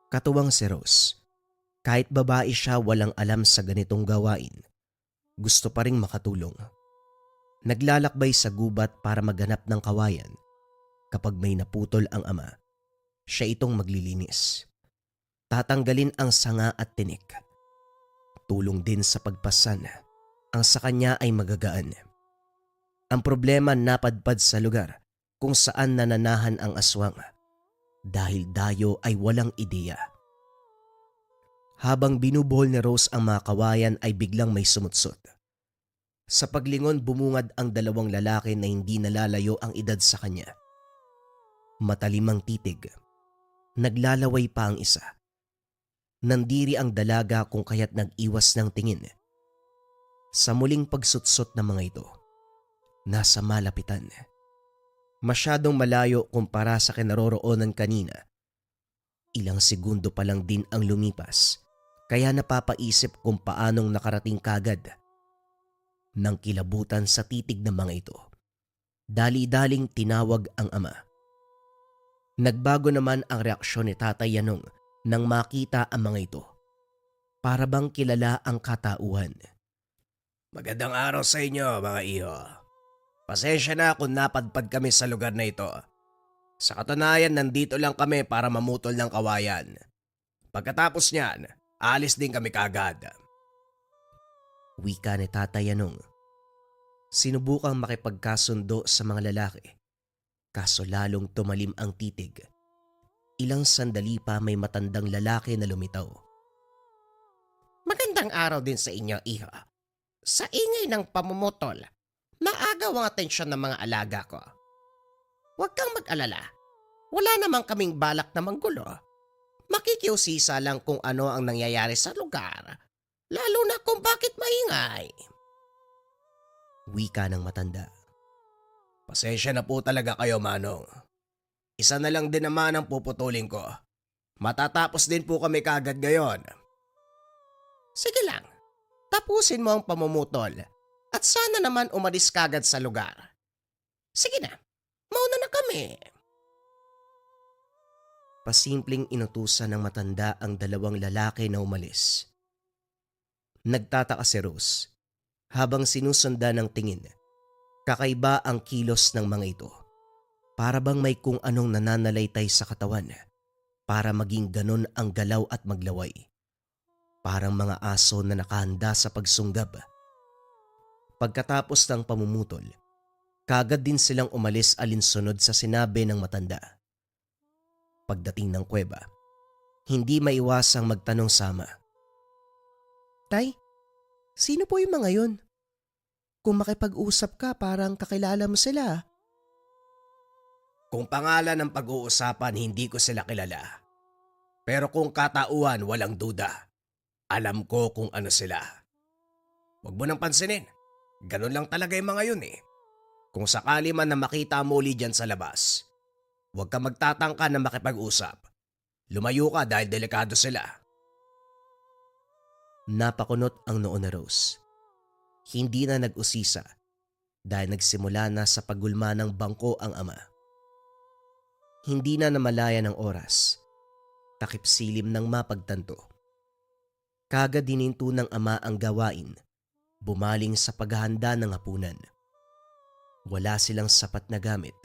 Katuwang si Rose, kahit babae siya walang alam sa ganitong gawain, gusto pa ring makatulong. Naglalakbay sa gubat para maghanap ng kawayan. Kapag may naputol ang ama, siya itong maglilinis. Tatanggalin ang sanga at tinik. Tulong din sa pagpasan. Ang sa kanya ay magagaan. Ang problema napadpad sa lugar kung saan nananahan ang aswang dahil dayo ay walang ideya. Habang binubuhol ni Rose ang mga kawayan ay biglang may sumutsot. Sa paglingon bumungad ang dalawang lalaki na hindi nalalayo ang edad sa kanya. Matalimang titig. Naglalaway pa ang isa. Nandiri ang dalaga kung kaya't nag-iwas ng tingin. Sa muling pagsutsot ng mga ito, nasa malapitan. Masyadong malayo kumpara sa kinaroroonan kanina. Ilang segundo pa lang din ang lumipas, kaya napapaisip kung paanong nakarating kagad. Nang kilabutan sa titig ng mga ito, dali-daling tinawag ang ama. Nagbago naman ang reaksyon ni Tatay Yanong nang makita ang mga ito. Para bang kilala ang katauhan. Magandang araw sa inyo, mga iho. Pasensya na kung napadpad kami sa lugar na ito. Sa katunayan, nandito lang kami para mamutol ng kawayan. Pagkatapos niyan, alis din kami kagad. Wika ni Tatay Yanong. Sinubukang makipagkasundo sa mga lalaki. Kaso lalong tumalim ang titig. Ilang sandali pa may matandang lalaki na lumitaw. Magandang araw din sa inyo, iho. Sa ingay ng pamumutol, naagaw ang atensyon ng mga alaga ko. Huwag kang mag-alala. Wala namang kaming balak na manggulo. Makikiusisa lang kung ano ang nangyayari sa lugar, lalo na kung bakit maingay. Wika ng matanda. Pasensya na po talaga kayo, Manong. Isa na lang din naman ang puputulin ko. Matatapos din po kami kagad ngayon. Sige lang, tapusin mo ang pamumutol at sana naman umalis kagad sa lugar. Sige na, mauna na kami. Pasimpleng inutusan ng matanda ang dalawang lalaki na umalis. Nagtataka si Rose habang sinusundan ng tingin. Kakaiba ang kilos ng mga ito. Para bang may kung anong nananalaytay sa katawan para maging ganon ang galaw at maglaway. Parang mga aso na nakahanda sa pagsunggab. Pagkatapos ng pamumutol, kagad din silang umalis alinsunod sa sinabi ng matanda. Pagdating ng kuweba, hindi maiwasang magtanong sama. Tay, sino po yung mga yun? Kung makipag-usap ka, parang kakilala mo sila. Kung pangalan ng pag-uusapan, hindi ko sila kilala. Pero kung katauhan, walang duda. Alam ko kung ano sila. Huwag mo nang pansinin. Ganun lang talaga yung mga yun eh. Kung sakali man na makita mo ulit dyan sa labas, huwag ka magtatangka na makipag-usap. Lumayo ka dahil delikado sila. Napakunot ang noo na Rose. Hindi na nag-usisa dahil nagsimula na sa pagulma ng bangko ang ama. Hindi na namalaya ng oras. Takip silim ng mapagtanto. Kagad dininto ng ama ang gawain, bumaling sa paghahanda ng hapunan. Wala silang sapat na gamit.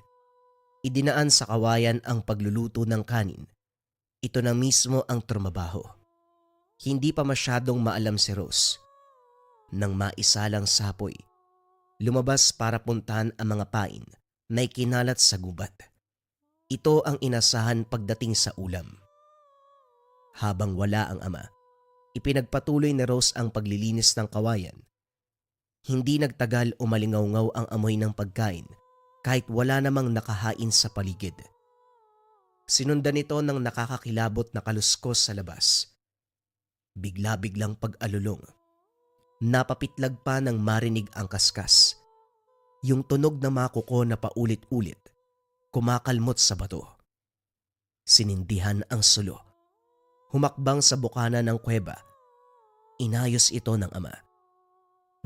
Idinaan sa kawayan ang pagluluto ng kanin. Ito na mismo ang trumabaho. Hindi pa masyadong maalam si Rose. Nang maisalang sa apoy, lumabas para puntahan ang mga pain na ikinalat sa gubat. Ito ang inasahan pagdating sa ulam. Habang wala ang ama, ipinagpatuloy ni Rose ang paglilinis ng kawayan. Hindi nagtagal umalingaw-ngaw ang amoy ng pagkain kahit wala namang nakahain sa paligid. Sinundan ito ng nakakakilabot na kaluskos sa labas. Bigla-biglang pag-alulong. Napapitlag pa nang marinig ang kaskas. Yung tunog na mga kuko na paulit-ulit, kumakalmot sa bato. Sinindihan ang sulo. Humakbang sa bukana ng kuweba. Inayos ito ng ama.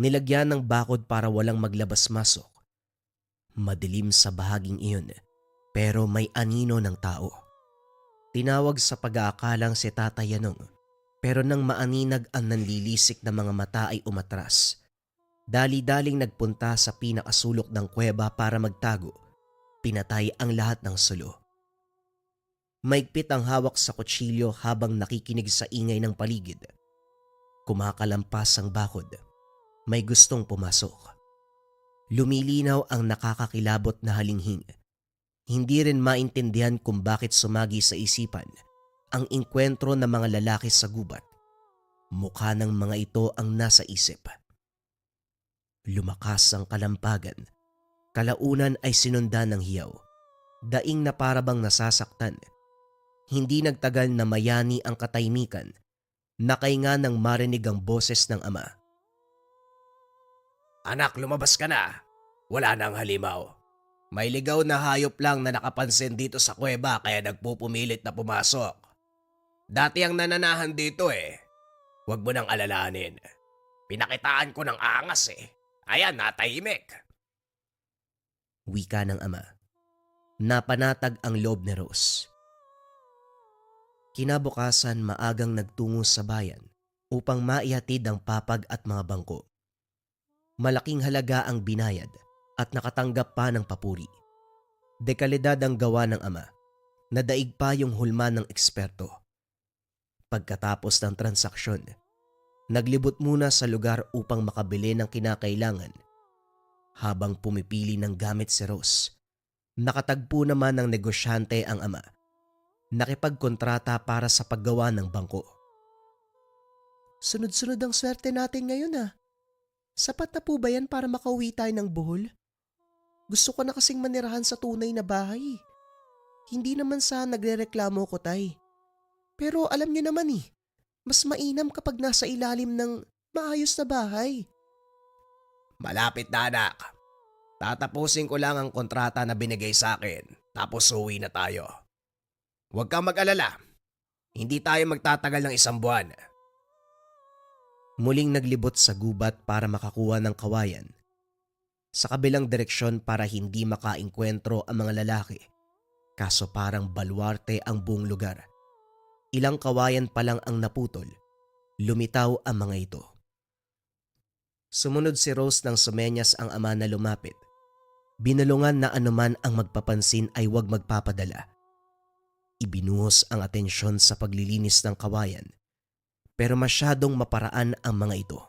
Nilagyan ng bakod para walang maglabas-masok. Madilim sa bahaging iyon, pero may anino ng tao. Tinawag sa pag-aakalang si Tatay Yanong, pero nang maaninag ang nanlilisik na mga mata ay umatras. Dali-daling nagpunta sa pinakasulok ng kuweba para magtago. Pinatay ang lahat ng sulo. Maigpit ang hawak sa kutsilyo habang nakikinig sa ingay ng paligid. Kumakalampas ang bakod. May gustong pumasok. Lumilinaw ang nakakakilabot na halinghing. Hindi rin maintindihan kung bakit sumagi sa isipan ang inkwentro ng mga lalaki sa gubat. Mukha ng mga ito ang nasa isip. Lumakas ang kalampagan. Kalaunan ay sinundan ng hiyaw. Daing na parabang nasasaktan. Hindi nagtagal na mayani ang katahimikan. Nakainga nang marinig ang boses ng ama. Anak, lumabas ka na. Wala nang halimaw. May ligaw na hayop lang na nakapansin dito sa kuweba kaya nagpupumilit na pumasok. Dati ang nananahan dito eh. Huwag mo nang alalahanin. Pinakitaan ko ng angas eh. Ayan, natahimik. Wika ng ama. Napanatag ang loob ni Rose. Kinabukasan maagang nagtungo sa bayan upang maihatid ang papag at mga bangko. Malaking halaga ang binayad at nakatanggap pa ng papuri. Dekalidad ang gawa ng ama. Nadaig pa yung hulma ng eksperto. Pagkatapos ng transaksyon, naglibot muna sa lugar upang makabili ng kinakailangan. Habang pumipili ng gamit si Rose, nakatagpo naman ng negosyante ang ama. Nakipagkontrata para sa paggawa ng bangko. Sunod-sunod ang swerte natin ngayon Sapat na po ba yan para makauwi tayo ng Bohol? Gusto ko na kasing manirahan sa tunay na bahay. Hindi naman sa nagrereklamo ko, tay. Pero alam niyo naman mas mainam kapag nasa ilalim ng maayos na bahay. Malapit na anak. Tatapusin ko lang ang kontrata na binigay sa akin tapos uwi na tayo. Huwag kang mag-alala. Hindi tayo magtatagal ng 1 buwan. Muling naglibot sa gubat para makakuha ng kawayan. Sa kabilang direksyon para hindi makainkwentro ang mga lalaki. Kaso parang balwarte ang buong lugar. Ilang kawayan pa lang ang naputol. Lumitaw ang mga ito. Sumunod si Rose nang sumenyas ang ama na lumapit. Binulungan na anuman ang magpapansin ay huwag magpapadala. Ibinuhos ang atensyon sa paglilinis ng kawayan. Pero masyadong maparaan ang mga ito.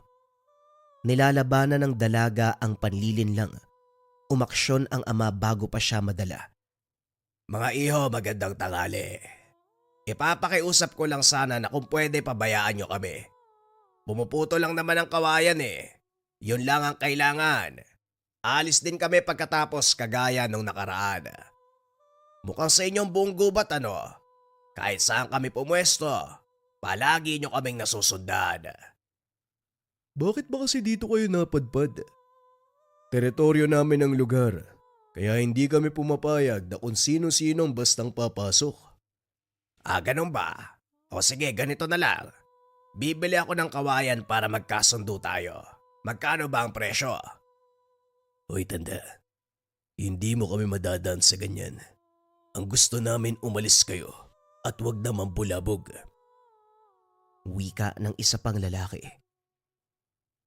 Nilalabanan ng dalaga ang panlilinlang. Umaksyon ang ama bago pa siya madala. Mga iho, magandang tanghali. Ipapakiusap ko lang sana na kung pwede pabayaan nyo kami. Pumuputo lang naman ang kawayan eh. Yun lang ang kailangan. Alis din kami pagkatapos kagaya nung nakaraan. Mukhang sa inyong buong gubat Kahit saan kami pumwesto, palagi nyo kaming nasusundan. Bakit ba kasi dito kayo napadpad? Teritoryo namin ang lugar, kaya hindi kami pumapayag na kung sino-sinong bastang papasok. Ganun ba? O sige, ganito na lang. Bibili ako ng kawayan para magkasundo tayo. Magkano ba ang presyo? Hoy tanda, hindi mo kami madadaan sa ganyan. Ang gusto namin umalis kayo at wag naman bulabog. Wika ng isa pang lalaki.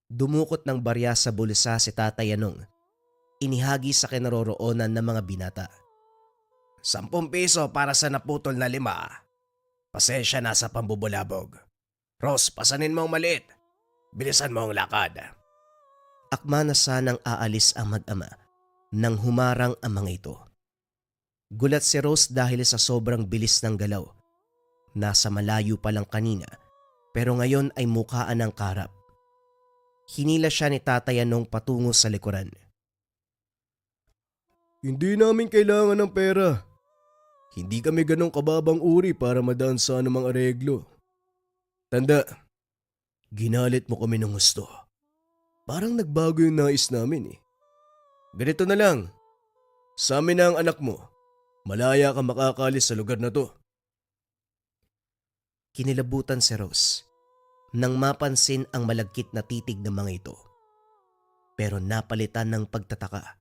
Dumukot ng barya sa bulsa si Tatay Yanong. Inihagi sa kinaroroonan ng mga binata. 10 piso para sa naputol na 5. Pasensya na sa pambubulabog. Rose, pasanin mo ang maliit. Bilisan mo ang lakad. Akma na sanang aalis ang mag-ama nang humarang ang mga ito. Gulat si Rose dahil sa sobrang bilis ng galaw. Nasa malayo pa lang kanina pero ngayon ay mukhaan ng karap. Hinila siya ni Tatay Yanong patungo sa likuran. Hindi namin kailangan ng pera. Hindi kami ganong kababang uri para madaan sa anumang areglo. Tanda, ginalit mo kami ng gusto. Parang nagbago yung nais namin eh. Ganito na lang, sa amin na ang anak mo. Malaya ka makakalis sa lugar na to. Kinilabutan si Rose nang mapansin ang malagkit na titig ng mga ito. Pero napalitan ng pagtataka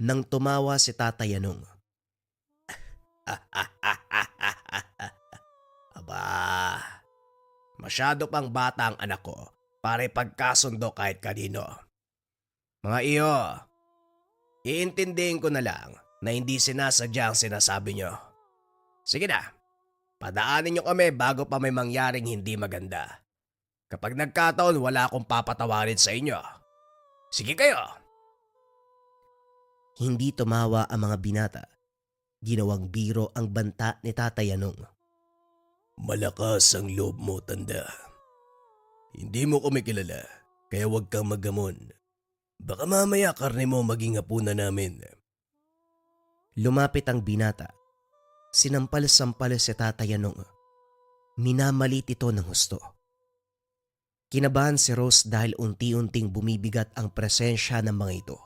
nang tumawa si Tatay Yanong. Aba, masyado pang bata ang anak ko para ipagkasundo kahit kanino. Mga iyo, iintindihin ko na lang na hindi sinasadya ang sinasabi nyo. Sige na, padaanin nyo kami bago pa may mangyaring hindi maganda. Kapag nagkataon, wala akong papatawarin sa inyo. Sige kayo. Hindi tumawa ang mga binata. Ginawang biro ang banta ni Tatay Yanong. Malakas ang loob mo, tanda. Hindi mo kami kilala, kaya huwag kang maggamon. Baka mamaya karne mo maging hapunan namin. Lumapit ang binata. Sinampal-sampal si Tatay Yanong. Minamalit ito ng husto. Kinabahan si Rose dahil unti-unting bumibigat ang presensya ng mga ito.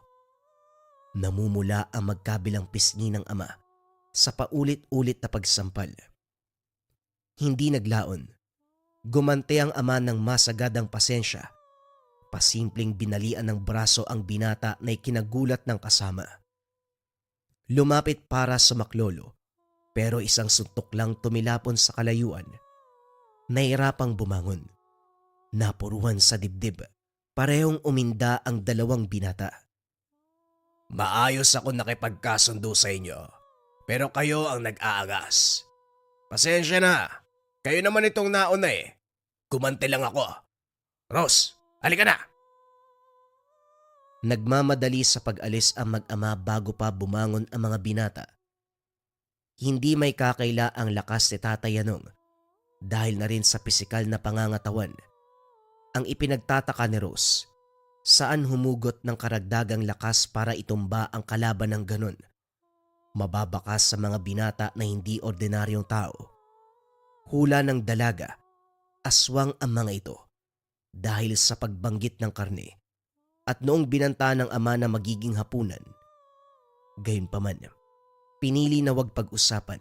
Namumula ang magkabilang pisngi ng ama sa paulit-ulit na pagsampal. Hindi naglaon. Gumante ang ama ng masagadang pasensya. Pasimpleng binalian ng braso ang binata na ikinagulat ng kasama. Lumapit para sumaklolo, pero isang suntok lang tumilapon sa kalayuan. Nahirapang bumangon. Napuruhan sa dibdib. Parehong uminda ang dalawang binata. Maayos ako nakipagkasundo sa inyo, pero kayo ang nag-aagas. Pasensya na, kayo naman itong nauna eh. Kumante lang ako. Rose, halika na! Nagmamadali sa pag-alis ang mag-ama bago pa bumangon ang mga binata. Hindi may kakaila ang lakas ni Tatay Yanong dahil na rin sa pisikal na pangangatawan. Ang ipinagtataka ni Rose, saan humugot ng karagdagang lakas para itumba ang kalaban ng ganon? Mababakas sa mga binata na hindi ordinaryong tao. Hula ng dalaga, aswang ang mga ito dahil sa pagbanggit ng karne at noong binanta ng ama na magiging hapunan. Gayunpaman, pinili na wag pag-usapan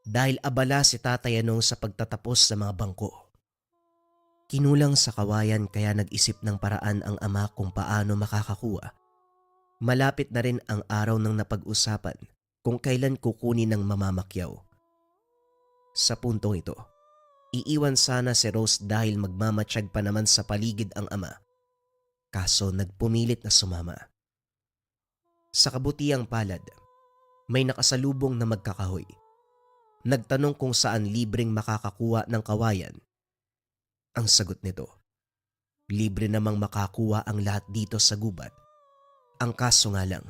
dahil abala si Tatay Yanong sa pagtatapos sa mga bangko. Kinulang sa kawayan kaya nag-isip ng paraan ang ama kung paano makakakuha. Malapit na rin ang araw ng napag-usapan kung kailan kukunin ng mamamakyaw. Sa puntong ito, iiwan sana si Rose dahil magmamatsyag pa naman sa paligid ang ama. Kaso nagpumilit na sumama. Sa kabutiang palad, may nakasalubong na magkakahoy. Nagtanong kung saan libreng makakakuha ng kawayan. Ang sagot nito, libre namang makakuha ang lahat dito sa gubat. Ang kaso nga lang,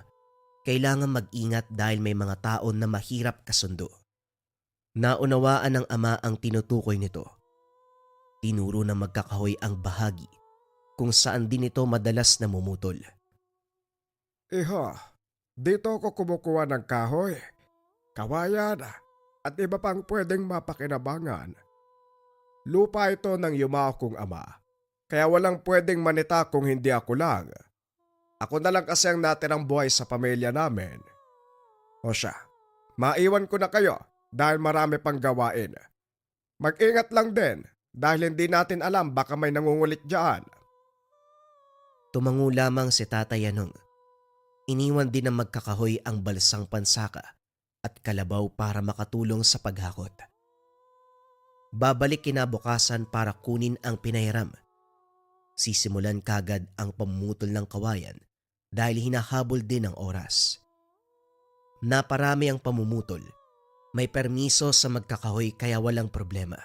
kailangan mag-ingat dahil may mga tao na mahirap kasundo. Naunawaan ng ama ang tinutukoy nito. Tinuro ng magkakahoy ang bahagi kung saan din ito madalas namumutol. Iho, dito ako kumukuha ng kahoy, kawayan at iba pang pwedeng mapakinabangan. Lupa ito ng yumao kong ama, kaya walang pwedeng manita kung hindi ako lang. Ako na lang kasi ang natirang buhay sa pamilya namin. O siya, maiwan ko na kayo dahil marami pang gawain. Mag-ingat lang din dahil hindi natin alam baka may nangungulit dyan. Tumango lamang si Tatay Yanong. Iniwan din ng magkakahoy ang balsang pansaka at kalabaw para makatulong sa paghakot. Babalik kinabukasan para kunin ang pinahiram. Sisimulan kagad ang pamumutol ng kawayan dahil hinahabol din ang oras. Naparami ang pamumutol. May permiso sa magkakahoy kaya walang problema.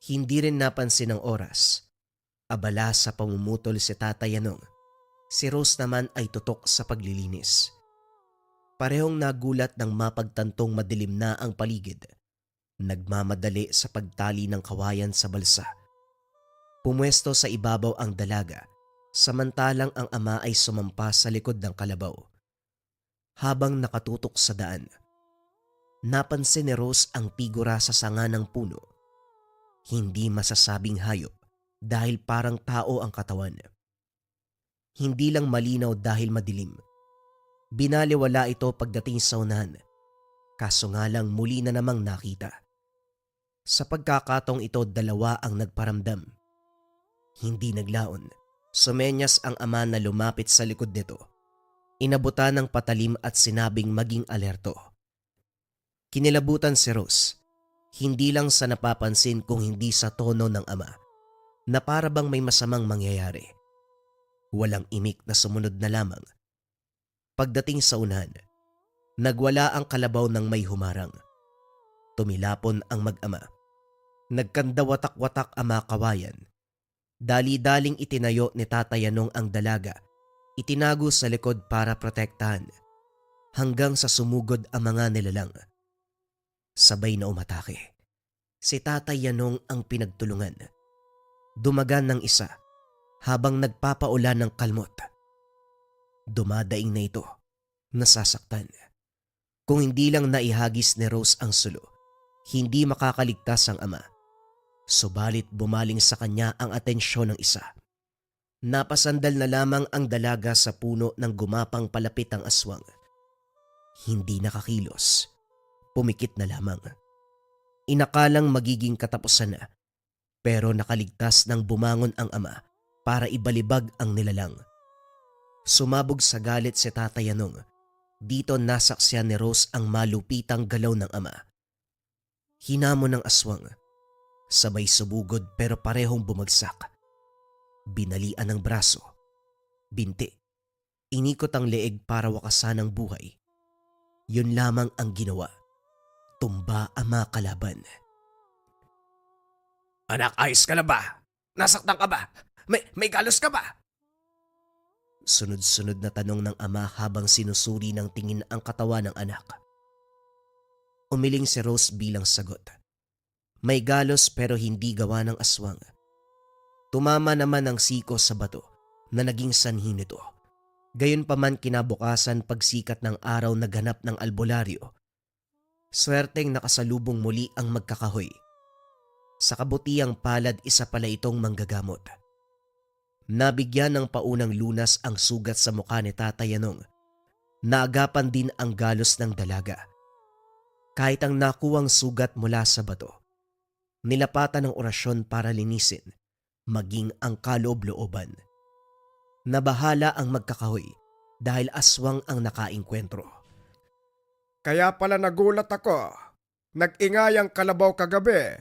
Hindi rin napansin ang oras. Abala sa pamumutol si Tatay Yanong. Si Rose naman ay tutok sa paglilinis. Parehong nagulat nang mapagtantong madilim na ang paligid. Nagmamadali sa pagtali ng kawayan sa balsa. Pumwesto sa ibabaw ang dalaga, samantalang ang ama ay sumampa sa likod ng kalabaw. Habang nakatutok sa daan, napansin ni Rose ang figura sa sanga ng puno. Hindi masasabing hayop dahil parang tao ang katawan. Hindi lang malinaw dahil madilim. Binaliwala ito pagdating sa unahan, kaso nga lang muli na namang nakita. Sa pagkakataong ito, dalawa ang nagparamdam. Hindi naglaon, Sumenyas ang ama na lumapit sa likod nito. Inabutan ng patalim at sinabing maging alerto. Kinilabutan si Rose, hindi lang sa napapansin kung hindi sa tono ng ama, na para bang may masamang mangyayari. Walang imik na sumunod na lamang. Pagdating sa unahan, nagwala ang kalabaw ng may humarang. Tumilapon ang mag-ama. Nagkandawatak-watak ang mga kawayan. Dali-daling itinayo ni Tatay Yanong ang dalaga. Itinago sa likod para protektahan. Hanggang sa sumugod ang mga nilalang. Sabay na umatake. Si Tatay Yanong ang pinagtulungan. Dumagan ng isa habang nagpapaulan ng kalmot. Dumadaing na ito, nasasaktan. Kung hindi lang naihagis ni Rose ang sulo, hindi makakaligtas ang ama. Subalit bumaling sa kanya ang atensyon ng isa. Napasandal na lamang ang dalaga sa puno ng gumapang palapit ang aswang. Hindi nakakilos. Pumikit na lamang. Inakalang magiging katapusan na, pero nakaligtas ng bumangon ang ama para ibalibag ang nilalang. Sumabog sa galit si Tatay Yanong. Dito nasaksiyan ni Rose ang malupitang galaw ng ama. Hinamon ng aswang. Sabay subugod pero parehong bumagsak. Binalian ng braso. Binti. Inikot ang leeg para wakasan ang buhay. Yun lamang ang ginawa. Tumba ang mga kalaban. Anak, ayos ka na ba? Nasaktan ka ba? May galos ka ba? Sunod-sunod na tanong ng ama habang sinusuri ng tingin ang katawan ng anak. Umiling si Rose bilang sagot. May galos pero hindi gawa ng aswang. Tumama naman ang siko sa bato na naging sanhi nito. Gayunpaman kinabukasan pagsikat ng araw na ganap ng albularyo. Swerteng nakasalubong muli ang magkakahoy. Sa kabutiang palad isa pala itong manggagamot. Nabigyan ng paunang lunas ang sugat sa mukha ni Tatay Yanong. Naagapan din ang galos ng dalaga. Kahit ang nakuwang sugat mula sa bato, nilapatan ng orasyon para linisin, maging ang kaloob-looban. Nabahala ang magkakahoy dahil aswang ang nakainkwentro. Kaya pala nagulat ako. Nag-ingay ang kalabaw kagabi.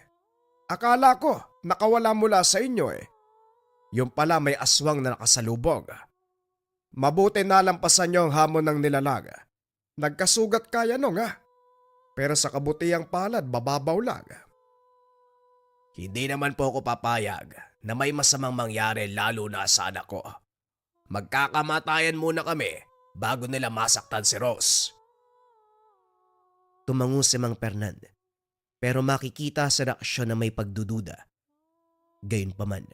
Akala ko nakawala mula sa inyo eh. Yung pala may aswang na nakasalubog. Mabuti nalampasan niyo ang hamon ng nilalag. Nagkasugat kaya nung Pero sa kabutiang palad, bababaw lang. Hindi naman po ako papayag na may masamang mangyari lalo na sa anak ko. Magkakamatayan muna kami bago nila masaktan si Rose. Tumango si Mang Fernan, pero makikita sa reaksyon na may pagdududa. Gayunpaman,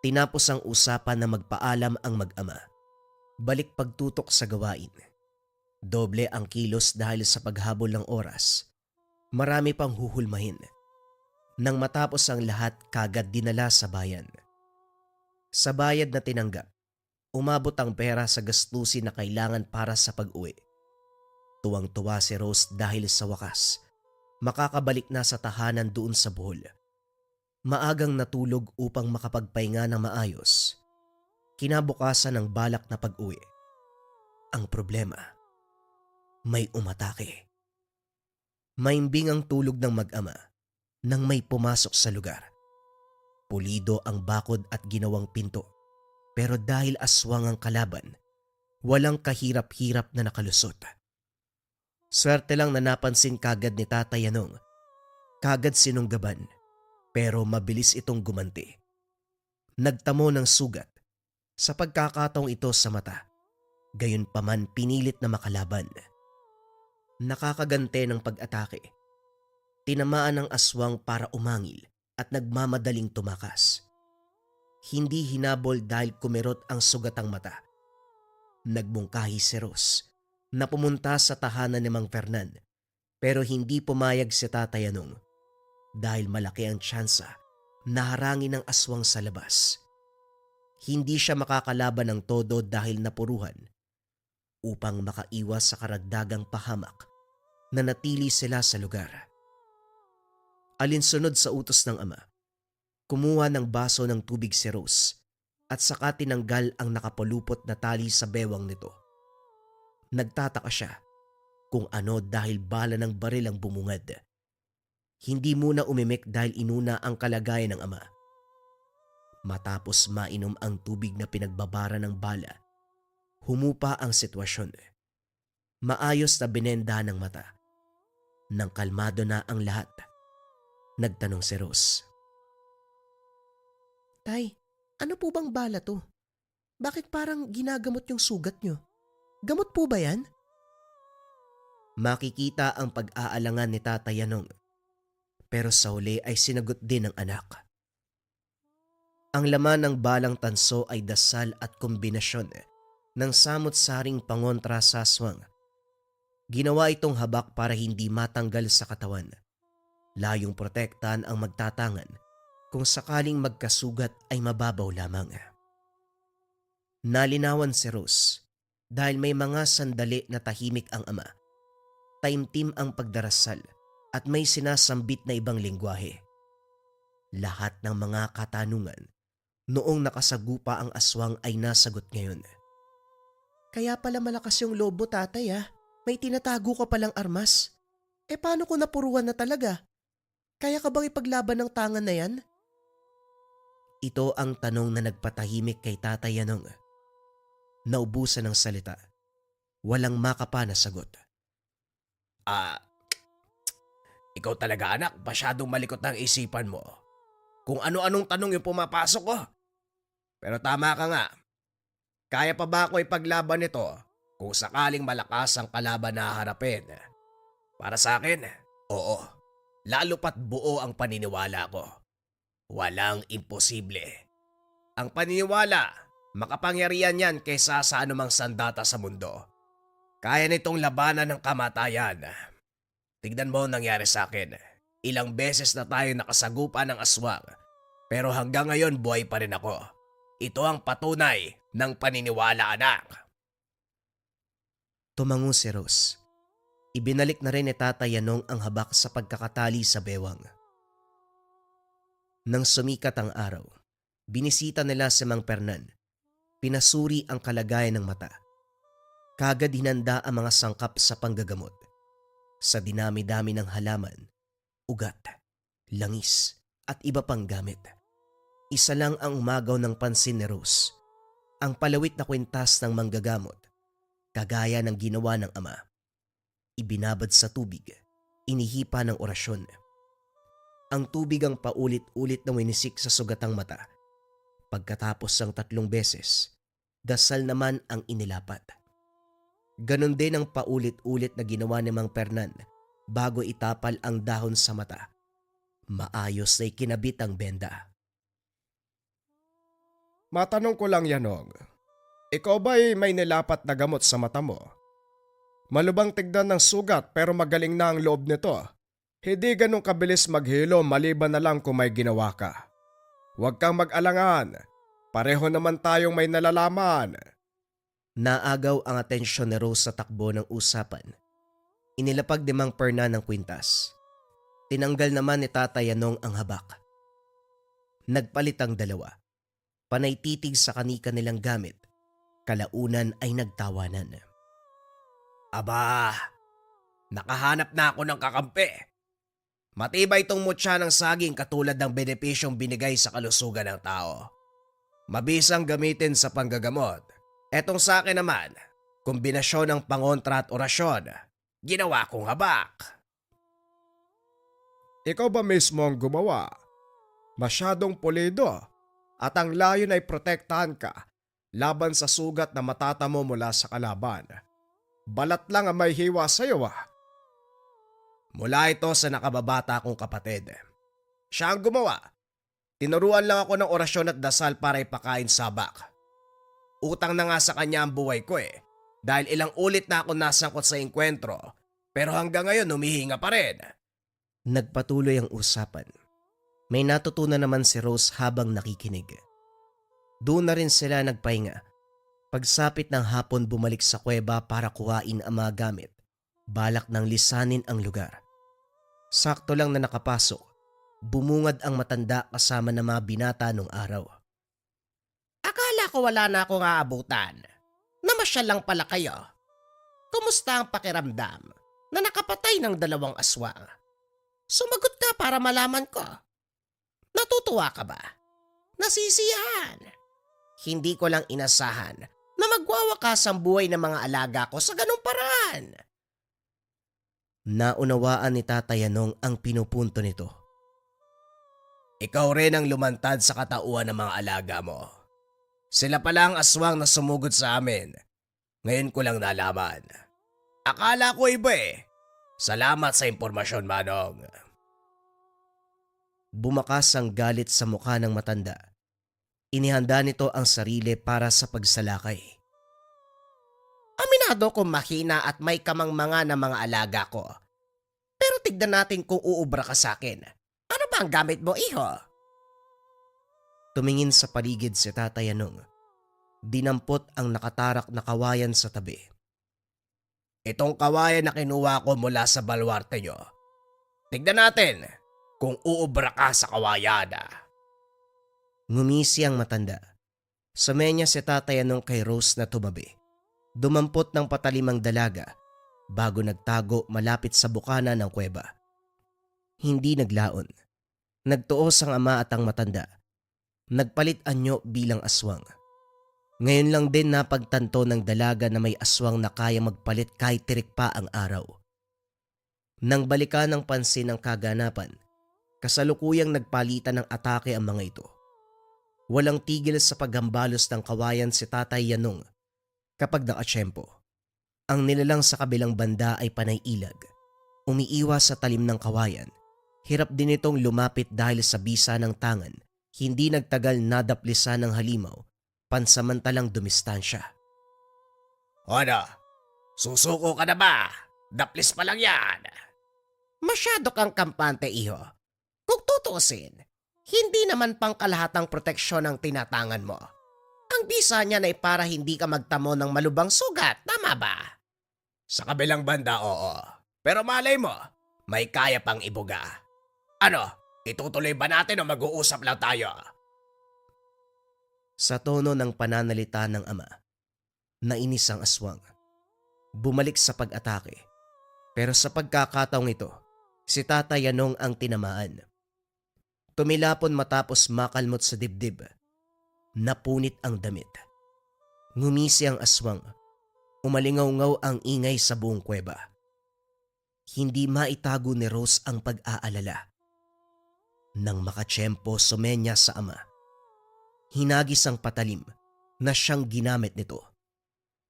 tinapos ang usapan na magpaalam ang mag-ama. Balik pagtutok sa gawain. Doble ang kilos dahil sa paghabol ng oras. Marami pang huhulmahin. Nang matapos ang lahat, kagad dinala sa bayan. Sa bayad na tinanggap, umabot ang pera sa gastusin na kailangan para sa pag-uwi. Tuwang-tuwa si Rose dahil sa wakas, makakabalik na sa tahanan doon sa Bohol. Maagang natulog upang makapagpahinga ng maayos. Kinabukasan ng balak na pag-uwi. Ang problema, may umatake. Maimbing ang tulog ng mag-ama nang may pumasok sa lugar. Pulido ang bakod at ginawang pinto, pero dahil aswang ang kalaban, walang kahirap-hirap na nakalusot. Swerte lang na napansin kagad ni Tatay Yanong. Kagad sinunggaban, pero mabilis itong gumanti. Nagtamo ng sugat sa pagkakataong ito sa mata. Gayunpaman pinilit na makalaban. Nakakagante ng pag-atake. Tinamaan ng aswang para umangil at nagmamadaling tumakas. Hindi hinabol dahil kumirot ang sugatang mata. Nagmungkahi si Rose na pumunta sa tahanan ni Mang Fernan, pero hindi pumayag si Tatay Yanong dahil malaki ang tsansa na harangin ng aswang sa labas. Hindi siya makakalaban ng todo dahil napuruhan. Upang makaiwas sa karagdagang pahamak, nanatili sila sa lugar. Alinsunod sa utos ng ama, kumuha ng baso ng tubig si Rose at saka tinanggal ang nakapulupot na tali sa bewang nito. Nagtataka siya kung ano dahil bala ng baril ang bumungad. Hindi muna umimik dahil inuna ang kalagayan ng ama. Matapos mainom ang tubig na pinagbabara ng bala, humupa ang sitwasyon. Maayos na binenda ng mata. Nang kalmado na ang lahat, nagtanong si Rose. Tay, ano po bang bala to? Bakit parang ginagamot yung sugat nyo? Gamot po ba yan? Makikita ang pag-aalangan ni Tatay Yanong, pero sa huli ay sinagot din ng anak. Ang laman ng balang tanso ay dasal at kombinasyon ng samot-saring pangontra sa aswang. Ginawa itong habak para hindi matanggal sa katawan. Layong protektahan ang magtatangan kung sakaling magkasugat ay mababaw lamang. Nalinawan si Rose dahil may mga sandali na tahimik ang ama. Taimtim ang pagdarasal at may sinasambit na ibang lengguwahe. Lahat ng mga katanungan noong nakasagupa ang aswang ay nasagot ngayon. Kaya pala malakas yung lobo, tatay ah. May tinatago ka palang armas. Paano kung napuruan na talaga? Kaya ka bang ipaglaban ng tangan na yan? Ito ang tanong na nagpatahimik kay Tatay Yanong. Naubusan ng salita. Walang makapa na sagot. Ikaw talaga anak, masyadong malikot ang isipan mo. Kung ano-anong tanong yung pumapasok ko. Pero tama ka nga. Kaya pa ba ako ipaglaban nito kung sakaling malakas ang kalaban na harapin? Para sa akin, oo. Lalo pat buo ang paniniwala ko. Walang imposible. Ang paniniwala, makapangyarihan yan kaysa sa anumang sandata sa mundo. Kaya nitong labanan ng kamatayan. Tignan mo ang nangyari sa akin. Ilang beses na tayo nakasagupa ng aswang. Pero hanggang ngayon buhay pa rin ako. Ito ang patunay ng paniniwala, anak. Tumango si Rose. Ibinalik na rin ni Tatay Yanong ang habak sa pagkakatali sa bewang. Nang sumikat ang araw, binisita nila si Mang Fernan. Pinasuri ang kalagayan ng mata. Kagad hinanda ang mga sangkap sa panggagamot. Sa dinami-dami ng halaman, ugat, langis at iba pang gamit. Isa lang ang umagaw ng pansin ni Rose. Ang palawit na kwintas ng manggagamot, kagaya ng ginawa ng ama. Ibinabad sa tubig, inihipa ng orasyon. Ang tubig ang paulit-ulit na winisik sa sugatang mata. Pagkatapos ng 3 beses, dasal naman ang inilapat. Ganon din ang paulit-ulit na ginawa ni Mang Fernan bago itapal ang dahon sa mata. Maayos na ikinabit ang benda. Matanong ko lang, Yanong. Ikaw ba'y may nilapat na gamot sa mata mo? Malubang tignan ng sugat pero magaling na ang loob nito. Hindi ganun kabilis maghilo maliban na lang kung may ginawa ka. Huwag kang mag-alangan. Pareho naman tayong may nalalaman. Naagaw ang atensyon ni Rose sa takbo ng usapan. Inilapag ni Mang Fernan ng kwintas. Tinanggal naman ni Tatay Yanong ang habak. Nagpalit ang dalawa. Panay titig sa kanika nilang gamit. Kalaunan ay nagtawanan. Aba, nakahanap na ako ng kakampi. Matibay itong mutya ng saging katulad ng benepisyong binigay sa kalusugan ng tao. Mabisang gamitin sa panggagamot. Etong sa akin naman, kombinasyon ng pangontra at orasyon. Ginawa kong habak. Ikaw ba mismo ang gumawa? Masyadong pulido at ang layon ay protektahan ka laban sa sugat na matatamo mula sa kalaban. Balat lang ang may hiwa sa iyo ah. Mula ito sa nakababata kong kapatid. Siya ang gumawa. Tinuruan lang ako ng orasyon at dasal para ipakain sabak. Utang na nga sa kanya ang buhay ko dahil ilang ulit na ako nasangkot sa engkwentro pero hanggang ngayon humihinga pa rin. Nagpatuloy ang usapan. May natutunan naman si Rose habang nakikinig. Doon na rin sila nagpahinga. Pagsapit ng hapon bumalik sa kuweba para kuhain ang mga gamit. Balak ng lisanin ang lugar. Sakto lang na nakapasok. Bumungad ang matanda kasama ng mga binata nung araw. Akala ko wala na akong aabutan. Namasyal lang pala kayo. Kumusta ang pakiramdam na nakapatay ng 2 aswang? Sumagot ka para malaman ko. Natutuwa ka ba? Nasisiyahan. Hindi ko lang inasahan na magwawakas ang buhay ng mga alaga ko sa ganung paraan. Naunawaan ni Tatay Yanong ang pinupunto nito. Ikaw rin ang lumantad sa katauhan ng mga alaga mo. Sila pala ang aswang na sumugod sa amin. Ngayon ko lang nalaman. Akala ko iba eh. Salamat sa impormasyon, Manong. Bumakas ang galit sa mukha ng matanda. Inihanda nito ang sarili para sa pagsalakay. Aminado kong mahina at may kamangmanga na mga alaga ko. Pero tignan natin kung uubra ka sa akin. Ano ba ang gamit mo, iho? Tumingin sa paligid si Tatay Yanong. Dinampot ang nakatarak na kawayan sa tabi. Itong kawayan na kinuha ko mula sa balwarte nyo. Tignan natin kung uubra ka sa kawayan. Ngumisi ang matanda. Sumenya si Tatay Yanong kay Rose na tumabi. Dumampot ng patalimang dalaga bago nagtago malapit sa bukana ng kuweba. Hindi naglaon. Nagtuos ang ama at ang matanda. Nagpalit anyo bilang aswang. Ngayon lang din napagtanto ng dalaga na may aswang na kaya magpalit kahit tirik pa ang araw. Nang balikan ng pansin ng kaganapan, kasalukuyang nagpalitan ng atake ang mga ito. Walang tigil sa paghambalos ng kawayan si Tatay Yanong kapag nakatsyempo. Ang nilalang sa kabilang banda ay panay ilag. Umiiwas sa talim ng kawayan. Hirap din itong lumapit dahil sa bisa ng tangan. Hindi nagtagal nadaplisan ng halimaw. Pansamantalang dumistansya. Ano? Susuko ka na ba? Daplis pa lang yan. Masyado kang kampante, iho. Kung tutuusin, hindi naman pang kalahatang proteksyon ang tinatangan mo. Ang bisa niyan ay para hindi ka magtamo ng malubang sugat, tama ba? Sa kabilang banda, oo. Pero malay mo, may kaya pang ibuga. Ano? Itutuloy ba natin o mag-uusap lang tayo? Sa tono ng pananalita ng ama, nainis ang aswang. Bumalik sa pag-atake. Pero sa pagkakataong ito, si Tatay Yanong ang tinamaan. Tumilapon matapos makalmot sa dibdib. Napunit ang damit. Ngumisi ang aswang. Umalingaw-ngaw ang ingay sa buong kuweba. Hindi maitago ni Rose ang pag-aalala. Nang makatsyempo sumenya sa ama. Hinagis ang patalim na siyang ginamit nito.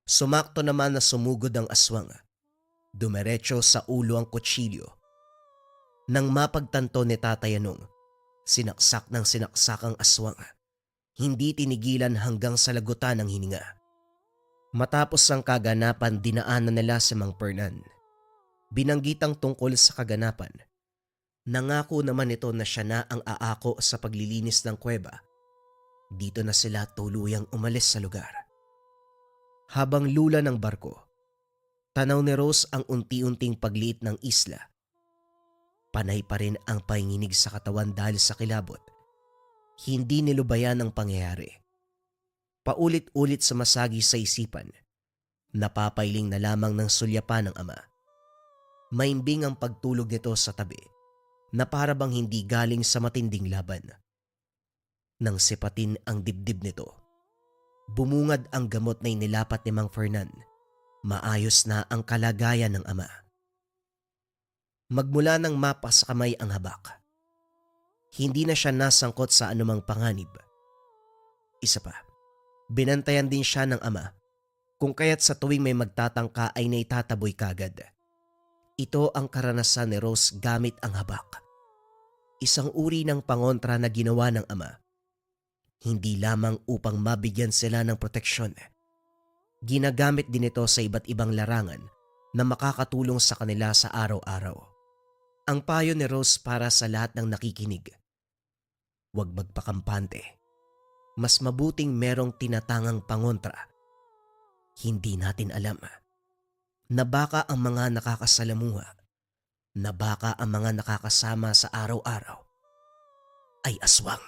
Sumakto naman na sumugod ang aswang. Dumiretso sa ulo ang kutsilyo. Nang mapagtanto ni Tatay Yanong, sinaksak ng sinaksak ang aswang. Hindi tinigilan hanggang sa lagutan ng hininga. Matapos ang kaganapan, dinaanan nila si Mang Fernan. Binanggitang tungkol sa kaganapan. Nangako naman ito na siya na ang aako sa paglilinis ng kuweba. Dito na sila tuluyang umalis sa lugar. Habang lula ng barko, tanaw ni Rose ang unti-unting pagliit ng isla. Panay pa rin ang panginginig sa katawan dahil sa kilabot. Hindi nilubayan ang pangyayari. Paulit-ulit sumasagi sa isipan. Napapailing na lamang ng sulyapan ng ama. Maimbing ang pagtulog nito sa tabi na para bang hindi galing sa matinding laban. Nang sipatin ang dibdib nito, bumungad ang gamot na inilapat ni Mang Fernan. Maayos na ang kalagayan ng ama. Magmula ng mapa sa kamay ang habak. Hindi na siya nasangkot sa anumang panganib. Isa pa, binantayan din siya ng ama kung kaya't sa tuwing may magtatangka ay naitataboy kagad. Ito ang karanasan ni Rose gamit ang habak. Isang uri ng pangontra na ginawa ng ama. Hindi lamang upang mabigyan sila ng proteksyon. Ginagamit din ito sa iba't ibang larangan na makakatulong sa kanila sa araw-araw. Ang payo ni Rose para sa lahat ng nakikinig. Huwag magpakampante. Mas mabuting merong tinatangang pangontra. Hindi natin alam na baka ang mga nakakasalamuha, na baka ang mga nakakasama sa araw-araw ay aswang.